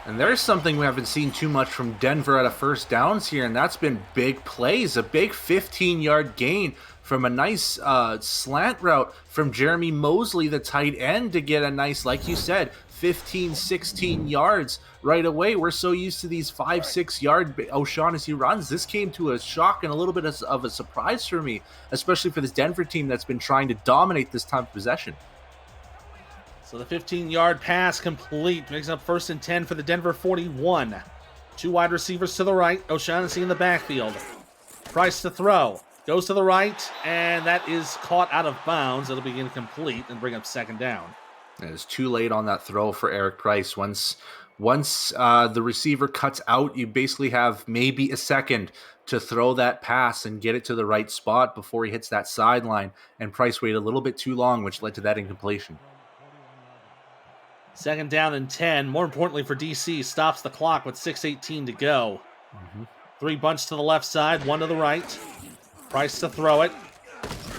And there's something we haven't seen too much from Denver out of 1st downs here, and that's been big plays. A big 15-yard gain from a nice slant route from Jeremy Mosley, the tight end, to get a nice, like you said, 15, 16 yards right away. We're so used to these 5-6 yard O'Shaughnessy runs. This came to a shock and a little bit of a surprise for me, especially for this Denver team that's been trying to dominate this time of possession. So the 15-yard pass complete, makes up 1st and 10 for the Denver 41. 2 wide receivers to the right, O'Shaughnessy in the backfield. Price to throw, goes to the right, and that is caught out of bounds. It'll be incomplete and bring up 2nd down. It is too late on that throw for Eric Price. Once the receiver cuts out, you basically have maybe a second to throw that pass and get it to the right spot before he hits that sideline. And Price waited a little bit too long, which led to that incompletion. 2nd down and 10. More importantly for DC, stops the clock with 6:18 to go. 3 bunch to the left side, 1 to the right. Price to throw it.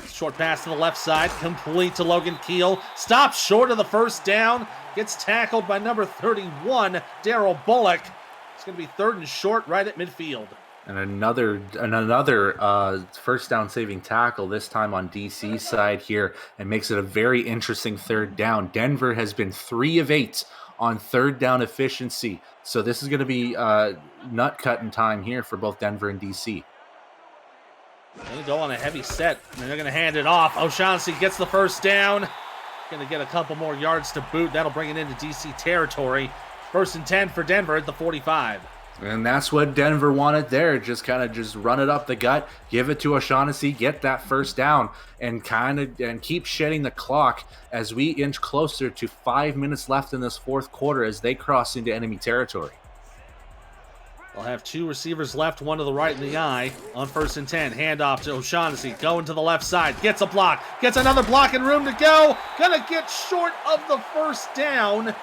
Short pass to the left side, complete to Logan Keel. Stops short of the 1st down. Gets tackled by number 31, Darrell Bullock. It's going to be 3rd and short right at midfield. And another 1st down saving tackle, this time on DC's side here, and makes it a very interesting 3rd down. Denver has been 3 of 8 on 3rd down efficiency. So this is going to be nut cutting time here for both Denver and DC. They're going to go on a heavy set, and they're going to hand it off. O'Shaughnessy gets the 1st down. Going to get a couple more yards to boot. That'll bring it into DC territory. 1st and 10 for Denver at the 45. And that's what Denver wanted there. Just run it up the gut, give it to O'Shaughnessy, get that 1st down, and keep shedding the clock as we inch closer to 5 minutes left in this 4th quarter as they cross into enemy territory. They'll have 2 receivers left, 1 to the right in the eye. On 1st and 10, handoff to O'Shaughnessy, going to the left side, gets a block, gets another block and room to go. Gonna get short of the 1st down.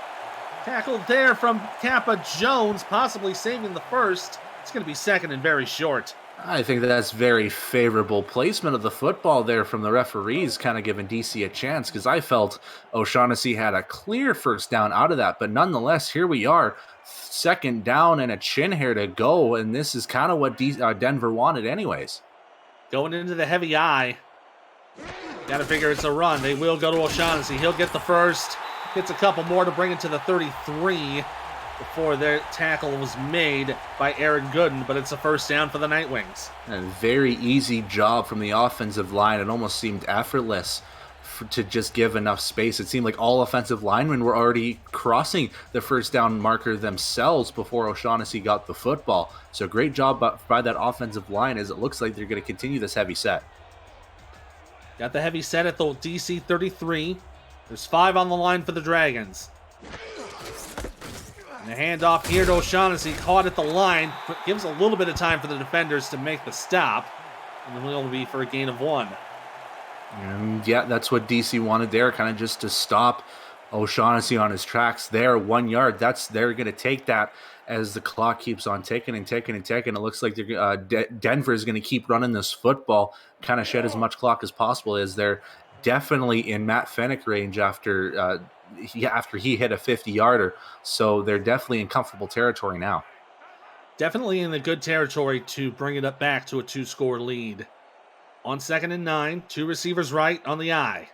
Tackled there from Kappa Jones, possibly saving the 1st. It's going to be 2nd and very short. I think that's very favorable placement of the football there from the referees, kind of giving DC a chance, because I felt O'Shaughnessy had a clear 1st down out of that. But nonetheless, here we are, 2nd down and a chin hair to go, and this is kind of what Denver wanted anyways. Going into the heavy eye. Got to figure it's a run. They will go to O'Shaughnessy. He'll get the 1st. Gets a couple more to bring it to the 33 before their tackle was made by Aaron Gooden, but it's a 1st down for the Nightwings. A very easy job from the offensive line. It almost seemed effortless to just give enough space. It seemed like all offensive linemen were already crossing the 1st down marker themselves before O'Shaughnessy got the football. So great job by that offensive line, as it looks like they're going to continue this heavy set. Got the heavy set at the DC 33. There's 5 on the line for the Dragons. And the handoff here to O'Shaughnessy, caught at the line, but gives a little bit of time for the defenders to make the stop. And it will be for a gain of 1. And yeah, that's what DC wanted there, kind of just to stop O'Shaughnessy on his tracks there. 1 yard, they're going to take that as the clock keeps on ticking and ticking and ticking. It looks like Denver is going to keep running this football, kind of shed as much clock as possible, as they're definitely in Matt Fennick range after he hit a 50-yarder. So they're definitely in comfortable territory now. Definitely in the good territory to bring it up back to a 2-score lead. On 2nd and 9, 2 receivers right on the eye.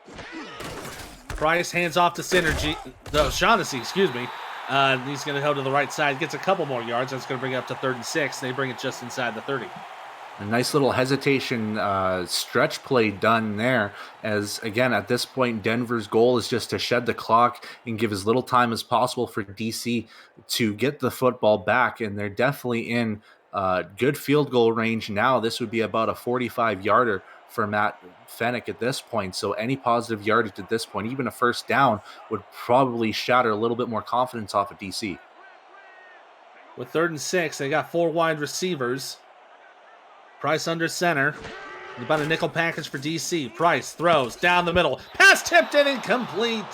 Price hands off to O'Shaughnessy, excuse me. He's going to go to the right side, gets a couple more yards. That's going to bring it up to 3rd and 6. They bring it just inside the 30. A nice little hesitation stretch play done there, as again at this point Denver's goal is just to shed the clock and give as little time as possible for DC to get the football back, and they're definitely in good field goal range now. This would be about a 45-yarder for Matt Fennick at this point, so any positive yardage at this point, even a 1st down, would probably shatter a little bit more confidence off of DC. With 3rd and 6, they got 4 wide receivers. Price under center. About a nickel package for DC. Price throws down the middle. Pass tipped and incomplete.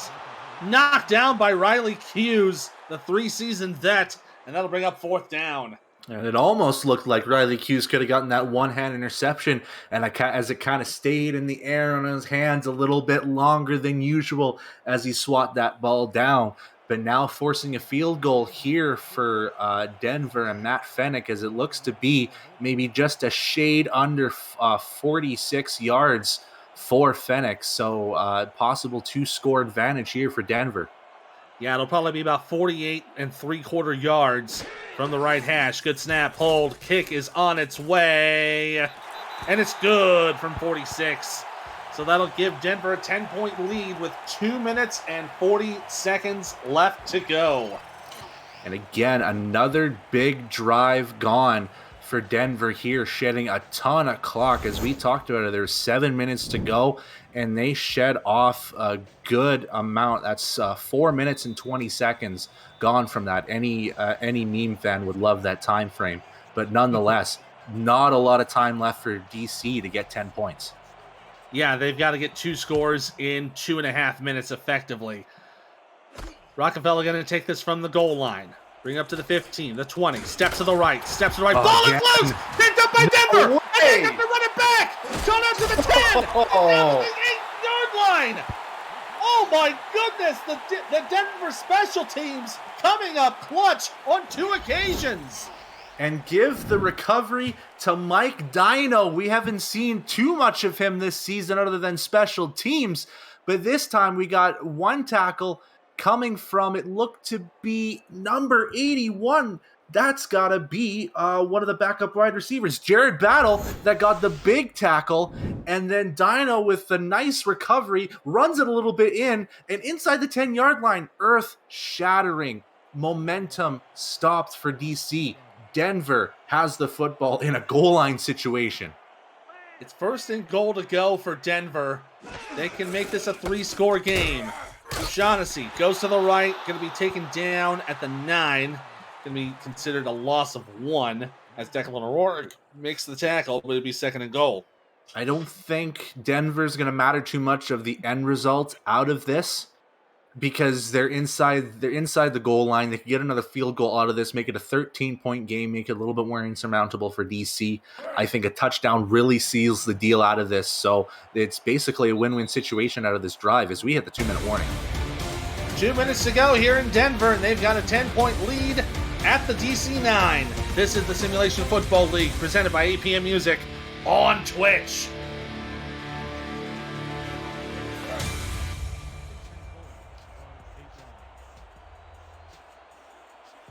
Knocked down by Riley Hughes, the 3-season vet, and that'll bring up 4th down. And it almost looked like Riley Hughes could have gotten that one-hand interception, and as it kind of stayed in the air on his hands a little bit longer than usual as he swat that ball down. But now forcing a field goal here for Denver and Matt Fennick, as it looks to be maybe just a shade under 46 yards for Fennick. So possible two-score advantage here for Denver. Yeah, it'll probably be about 48 3/4 yards from the right hash. Good snap, hold, kick is on its way. And it's good from 46. So that'll give Denver a 10-point lead with 2 minutes and 40 seconds left to go. And again, another big drive gone for Denver here, shedding a ton of clock. As we talked about it, there's 7 minutes to go, and they shed off a good amount. That's 4 minutes and 20 seconds gone from that. Any meme fan would love that time frame. But nonetheless, not a lot of time left for DC to get 10 points. Yeah, they've got to get 2 scores in 2.5 minutes effectively. Rockefeller going to take this from the goal line. Bring up to the 15, the 20, steps to the right. Ball is loose! Picked up by Denver! No and they have to run it back! Gone out to the 10! And down to the 8-yard line! Oh my goodness! The Denver special teams coming up clutch on 2 occasions! And give the recovery to Mike Dino. We haven't seen too much of him this season other than special teams, but this time we got 1 tackle coming from, it looked to be number 81. That's got to be one of the backup wide receivers, Jared Battle, that got the big tackle. And then Dino with the nice recovery, runs it a little bit in, and inside the 10-yard line, earth-shattering. Momentum stopped for DC. Denver has the football in a goal line situation. It's 1st and goal to go for Denver. They can make this a 3-score game. Shaughnessy goes to the right, going to be taken down at the 9. Going to be considered a loss of 1 as Declan O'Rourke makes the tackle, but it'll be 2nd and goal. I don't think Denver's going to matter too much of the end result out of this because they're inside the goal line. They can get another field goal out of this, make it a 13-point game, make it a little bit more insurmountable for DC. I think a touchdown really seals the deal out of this. So it's basically a win-win situation out of this drive as we hit the 2-minute warning. 2 minutes to go here in Denver, and they've got a 10-point lead at the DC 9. This is the Simulation Football League presented by APM Music on Twitch.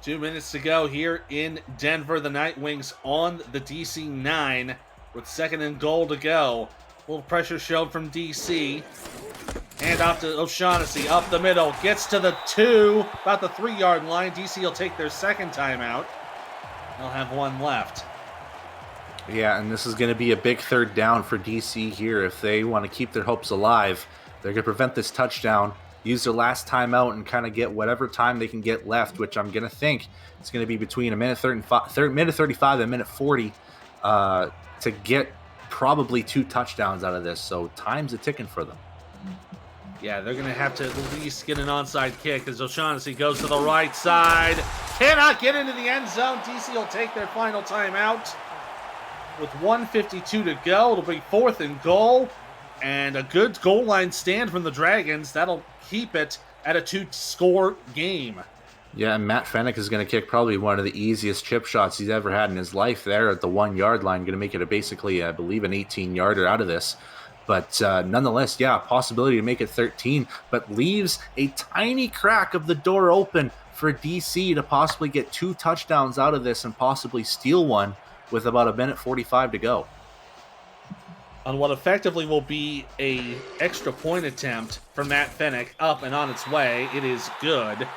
Two minutes to go here in Denver. The Night Wings on the DC 9 with 2nd and goal to go. A little pressure showed from DC. Hand off to O'Shaughnessy, up the middle, gets to the 2, about the 3-yard line. DC will take their 2nd timeout. They'll have 1 left. Yeah, and this is going to be a big 3rd down for DC here. If they want to keep their hopes alive, they're going to prevent this touchdown, use their last timeout, and kind of get whatever time they can get left, which I'm going to think it's going to be between minute 35 and minute 40 to get probably 2 touchdowns out of this. So time's a ticking for them. Yeah, they're going to have to at least get an onside kick as O'Shaughnessy goes to the right side. Cannot get into the end zone. DC will take their final timeout. With 1:52 to go, it'll be 4th and goal. And a good goal line stand from the Dragons. That'll keep it at a 2-score game. Yeah, and Matt Fennick is going to kick probably one of the easiest chip shots he's ever had in his life there at the 1-yard line. Going to make it basically, I believe, an 18-yarder out of this. But nonetheless, yeah, possibility to make it 13, but leaves a tiny crack of the door open for DC to possibly get 2 touchdowns out of this and possibly steal one with about 1:45 to go. On what effectively will be a extra point attempt from Matt Fennick, up and on its way. It is good.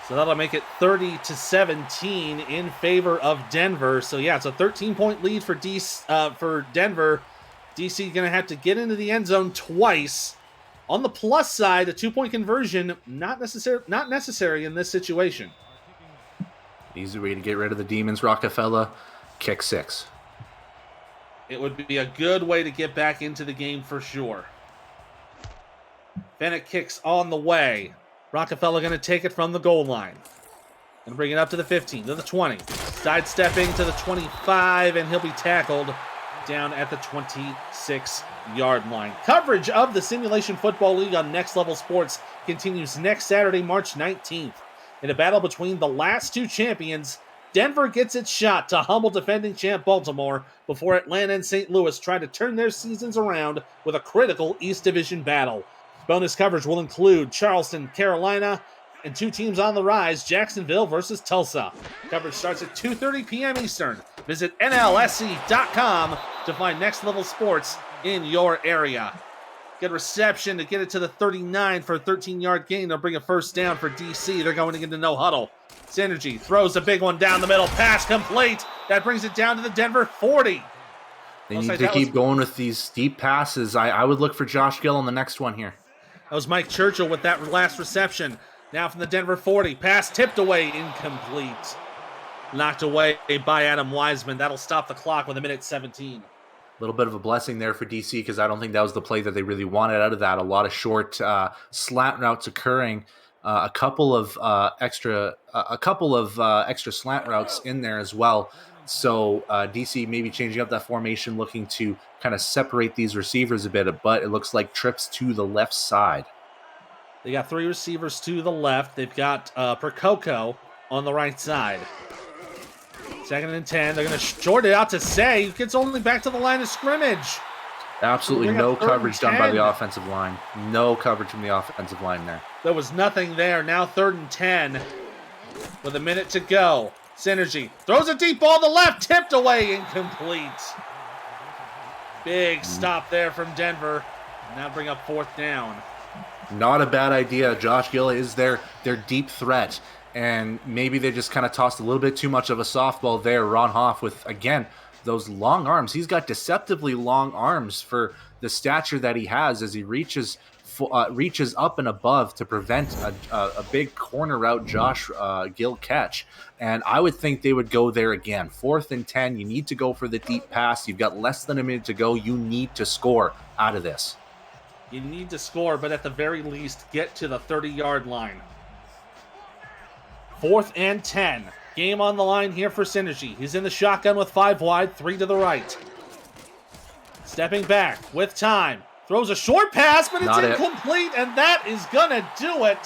So that'll make it 30-17 in favor of Denver. So yeah, it's a 13-point lead for Denver. DC going to have to get into the end zone twice. On the plus side, a 2-point conversion not necessary in this situation. Easy way to get rid of the Demons, Rockefeller. Kick 6. It would be a good way to get back into the game for sure. Fennick kicks on the way. Rockefeller going to take it from the goal line. Going to bring it up to the 15, to the 20. Sidestepping to the 25, and he'll be tackled down at the 26-yard line. Coverage of the Simulation Football League on Next Level Sports continues next Saturday, March 19th. In a battle between the last two champions, Denver gets its shot to humble defending champ Baltimore before Atlanta and St. Louis try to turn their seasons around with a critical East Division battle. Bonus coverage will include Charleston, Carolina, and two teams on the rise, Jacksonville versus Tulsa. Coverage starts at 2:30 p.m. Eastern. Visit NLSC.com to find Next Level Sports in your area. Good reception to get it to the 39 for a 13-yard gain. They'll bring a first down for DC. They're going into no huddle. Synergy throws a big one down the middle. Pass complete. That brings it down to the Denver 40. They need to keep going with these deep passes. I would look for Josh Gill on the next one here. That was Mike Churchill with that last reception. Now from the Denver 40. Pass tipped away, incomplete. Knocked away by Adam Wiseman. That'll stop the clock with 1:17. A little bit of a blessing there for DC because I don't think that was the play that they really wanted out of that. A lot of short slant routes occurring, a couple of extra slant routes in there as well. So DC maybe changing up that formation, looking to kind of separate these receivers a bit, but it looks like trips to the left side. They got three receivers to the left. They've got Percoco on the right side. 2nd and 10. They're going to short it out to Say. Gets only back to the line of scrimmage. Absolutely no coverage done by the offensive line. No coverage from the offensive line there. There was nothing there. Now 3rd and 10 with a minute to go. Synergy throws a deep ball to the left. Tipped away. Incomplete. Big stop there from Denver. Now bring up 4th down. Not a bad idea. Josh Gill is their deep threat. And maybe they just kind of tossed a little bit too much of a softball there. Ron Hoff with, again, those long arms. He's got deceptively long arms for the stature that he has as he reaches up and above to prevent a big corner route Josh Gill catch. And I would think they would go there again. 4th and 10, you need to go for the deep pass. You've got less than a minute to go. You need to score out of this. You need to score, but at the very least, get to the 30-yard line. 4th and 10. Game on the line here for Synergy. He's in the shotgun with 5 wide, 3 to the right. Stepping back with time. Throws a short pass, but it's incomplete, and that is going to do it.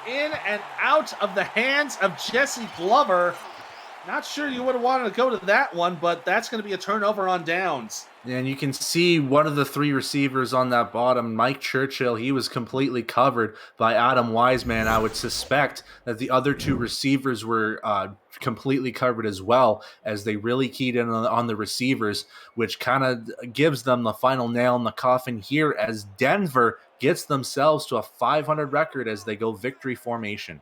In and out of the hands of Jesse Glover. Not sure you would have wanted to go to that one, but that's going to be a turnover on downs. And you can see one of the 3 receivers on that bottom, Mike Churchill, he was completely covered by Adam Wiseman. I would suspect that the other 2 receivers were completely covered as well, as they really keyed in on the receivers, which kind of gives them the final nail in the coffin here as Denver gets themselves to a 500 record as they go victory formation.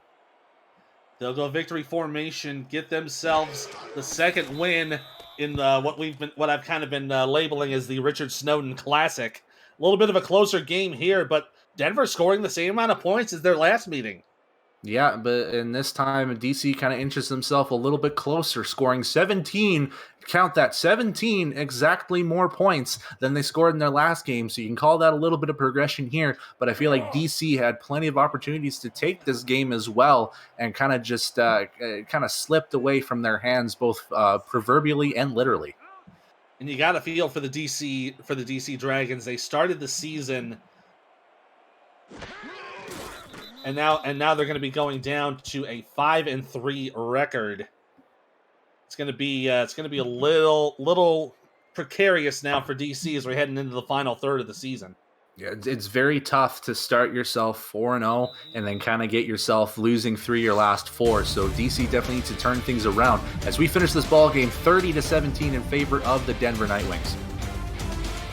They'll go victory formation, get themselves the 2nd win in what I've kind of been labeling as the Richard Snowden Classic. A little bit of a closer game here, but Denver scoring the same amount of points as their last meeting. Yeah, but in this time, DC kind of inches himself a little bit closer, scoring 17, count that, 17 exactly more points than they scored in their last game. So you can call that a little bit of progression here, but I feel like DC had plenty of opportunities to take this game as well and kind of just slipped away from their hands, both proverbially and literally. And you got to feel for the DC Dragons. They started the season and now they're going to be going down to a 5-3 record. It's going to be a little precarious now for DC as we're heading into the final third of the season. Yeah, it's very tough to start yourself 4-0 and then kind of get yourself losing 3 of your last 4. So DC definitely needs to turn things around as we finish this ball game 30-17 in favor of the Denver Nightwings.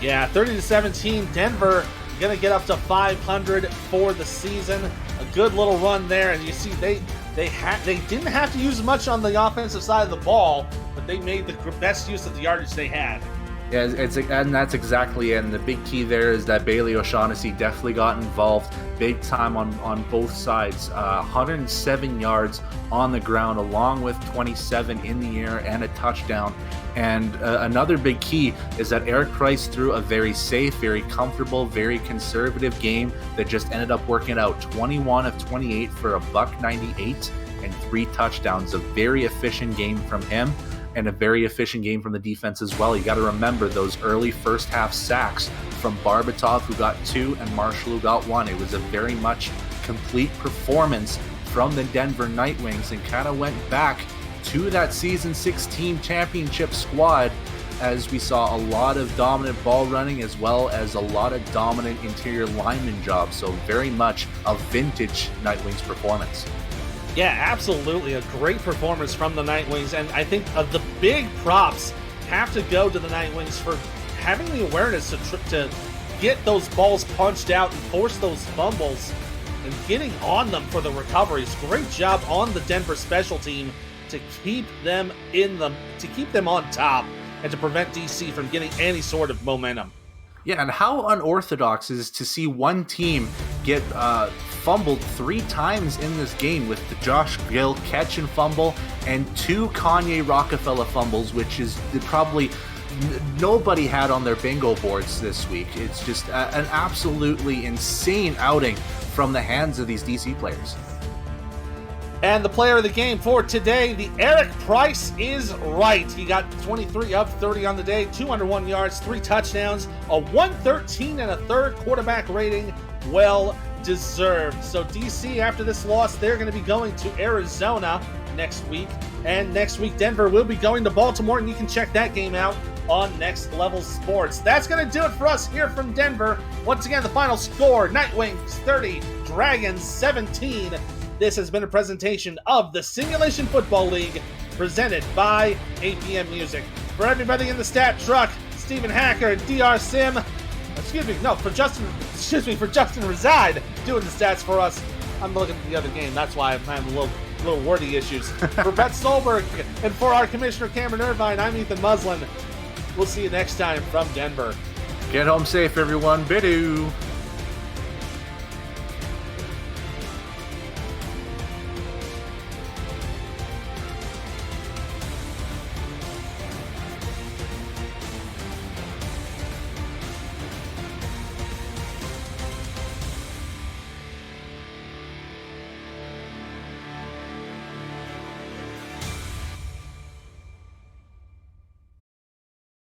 Yeah, 30-17. Denver going to get up to 500 for the season. A good little run there, and you see they didn't have to use much on the offensive side of the ball, but they made the best use of the yardage they had. Yeah, and that's exactly it. And the big key there is that Bailey O'Shaughnessy definitely got involved big time on both sides. 107 yards on the ground, along with 27 in the air and a touchdown. And another big key is that Eric Price threw a very safe, very comfortable, very conservative game that just ended up working out. 21 of 28 for $198 and 3 touchdowns. A very efficient game from him and a very efficient game from the defense as well. You got to remember those early first half sacks from Barbatov, who got 2, and Marshall, who got 1. It was a very much complete performance from the Denver Nightwings, and kind of went back to that season 16 championship squad, as we saw a lot of dominant ball running as well as a lot of dominant interior lineman jobs. So very much a vintage Nightwings performance. Yeah, absolutely. A great performance from the Nightwings. And I think the big props have to go to the Nightwings for having the awareness to get those balls punched out and force those fumbles and getting on them for the recoveries. Great job on the Denver special team to keep them on top and to prevent DC from getting any sort of momentum. Yeah, and how unorthodox is to see one team get fumbled 3 times in this game, with the Josh Gill catch and fumble and 2 Kanye Rockefeller fumbles, which is probably nobody had on their bingo boards this week. It's just an absolutely insane outing from the hands of these DC players. And the player of the game for today, the Eric Price is right. He got 23 of 30 on the day, 201 yards, 3 touchdowns, a 113 and a third quarterback rating. Well deserved. So DC, after this loss, they're going to be going to Arizona next week. And next week, Denver will be going to Baltimore, and you can check that game out on Next Level Sports. That's going to do it for us here from Denver. Once again, the final score, Nightwings 30, Dragons 17. This has been a presentation of the Simulation Football League, presented by APM Music. For everybody in the stat truck, Stephen Hacker, DR Sim, for Justin Reside doing the stats for us. I'm looking at the other game, that's why I'm having a little wordy issues. For Brett Stolberg and for our Commissioner Cameron Irvine, I'm Ethan Muslin. We'll see you next time from Denver. Get home safe, everyone. Bidoo.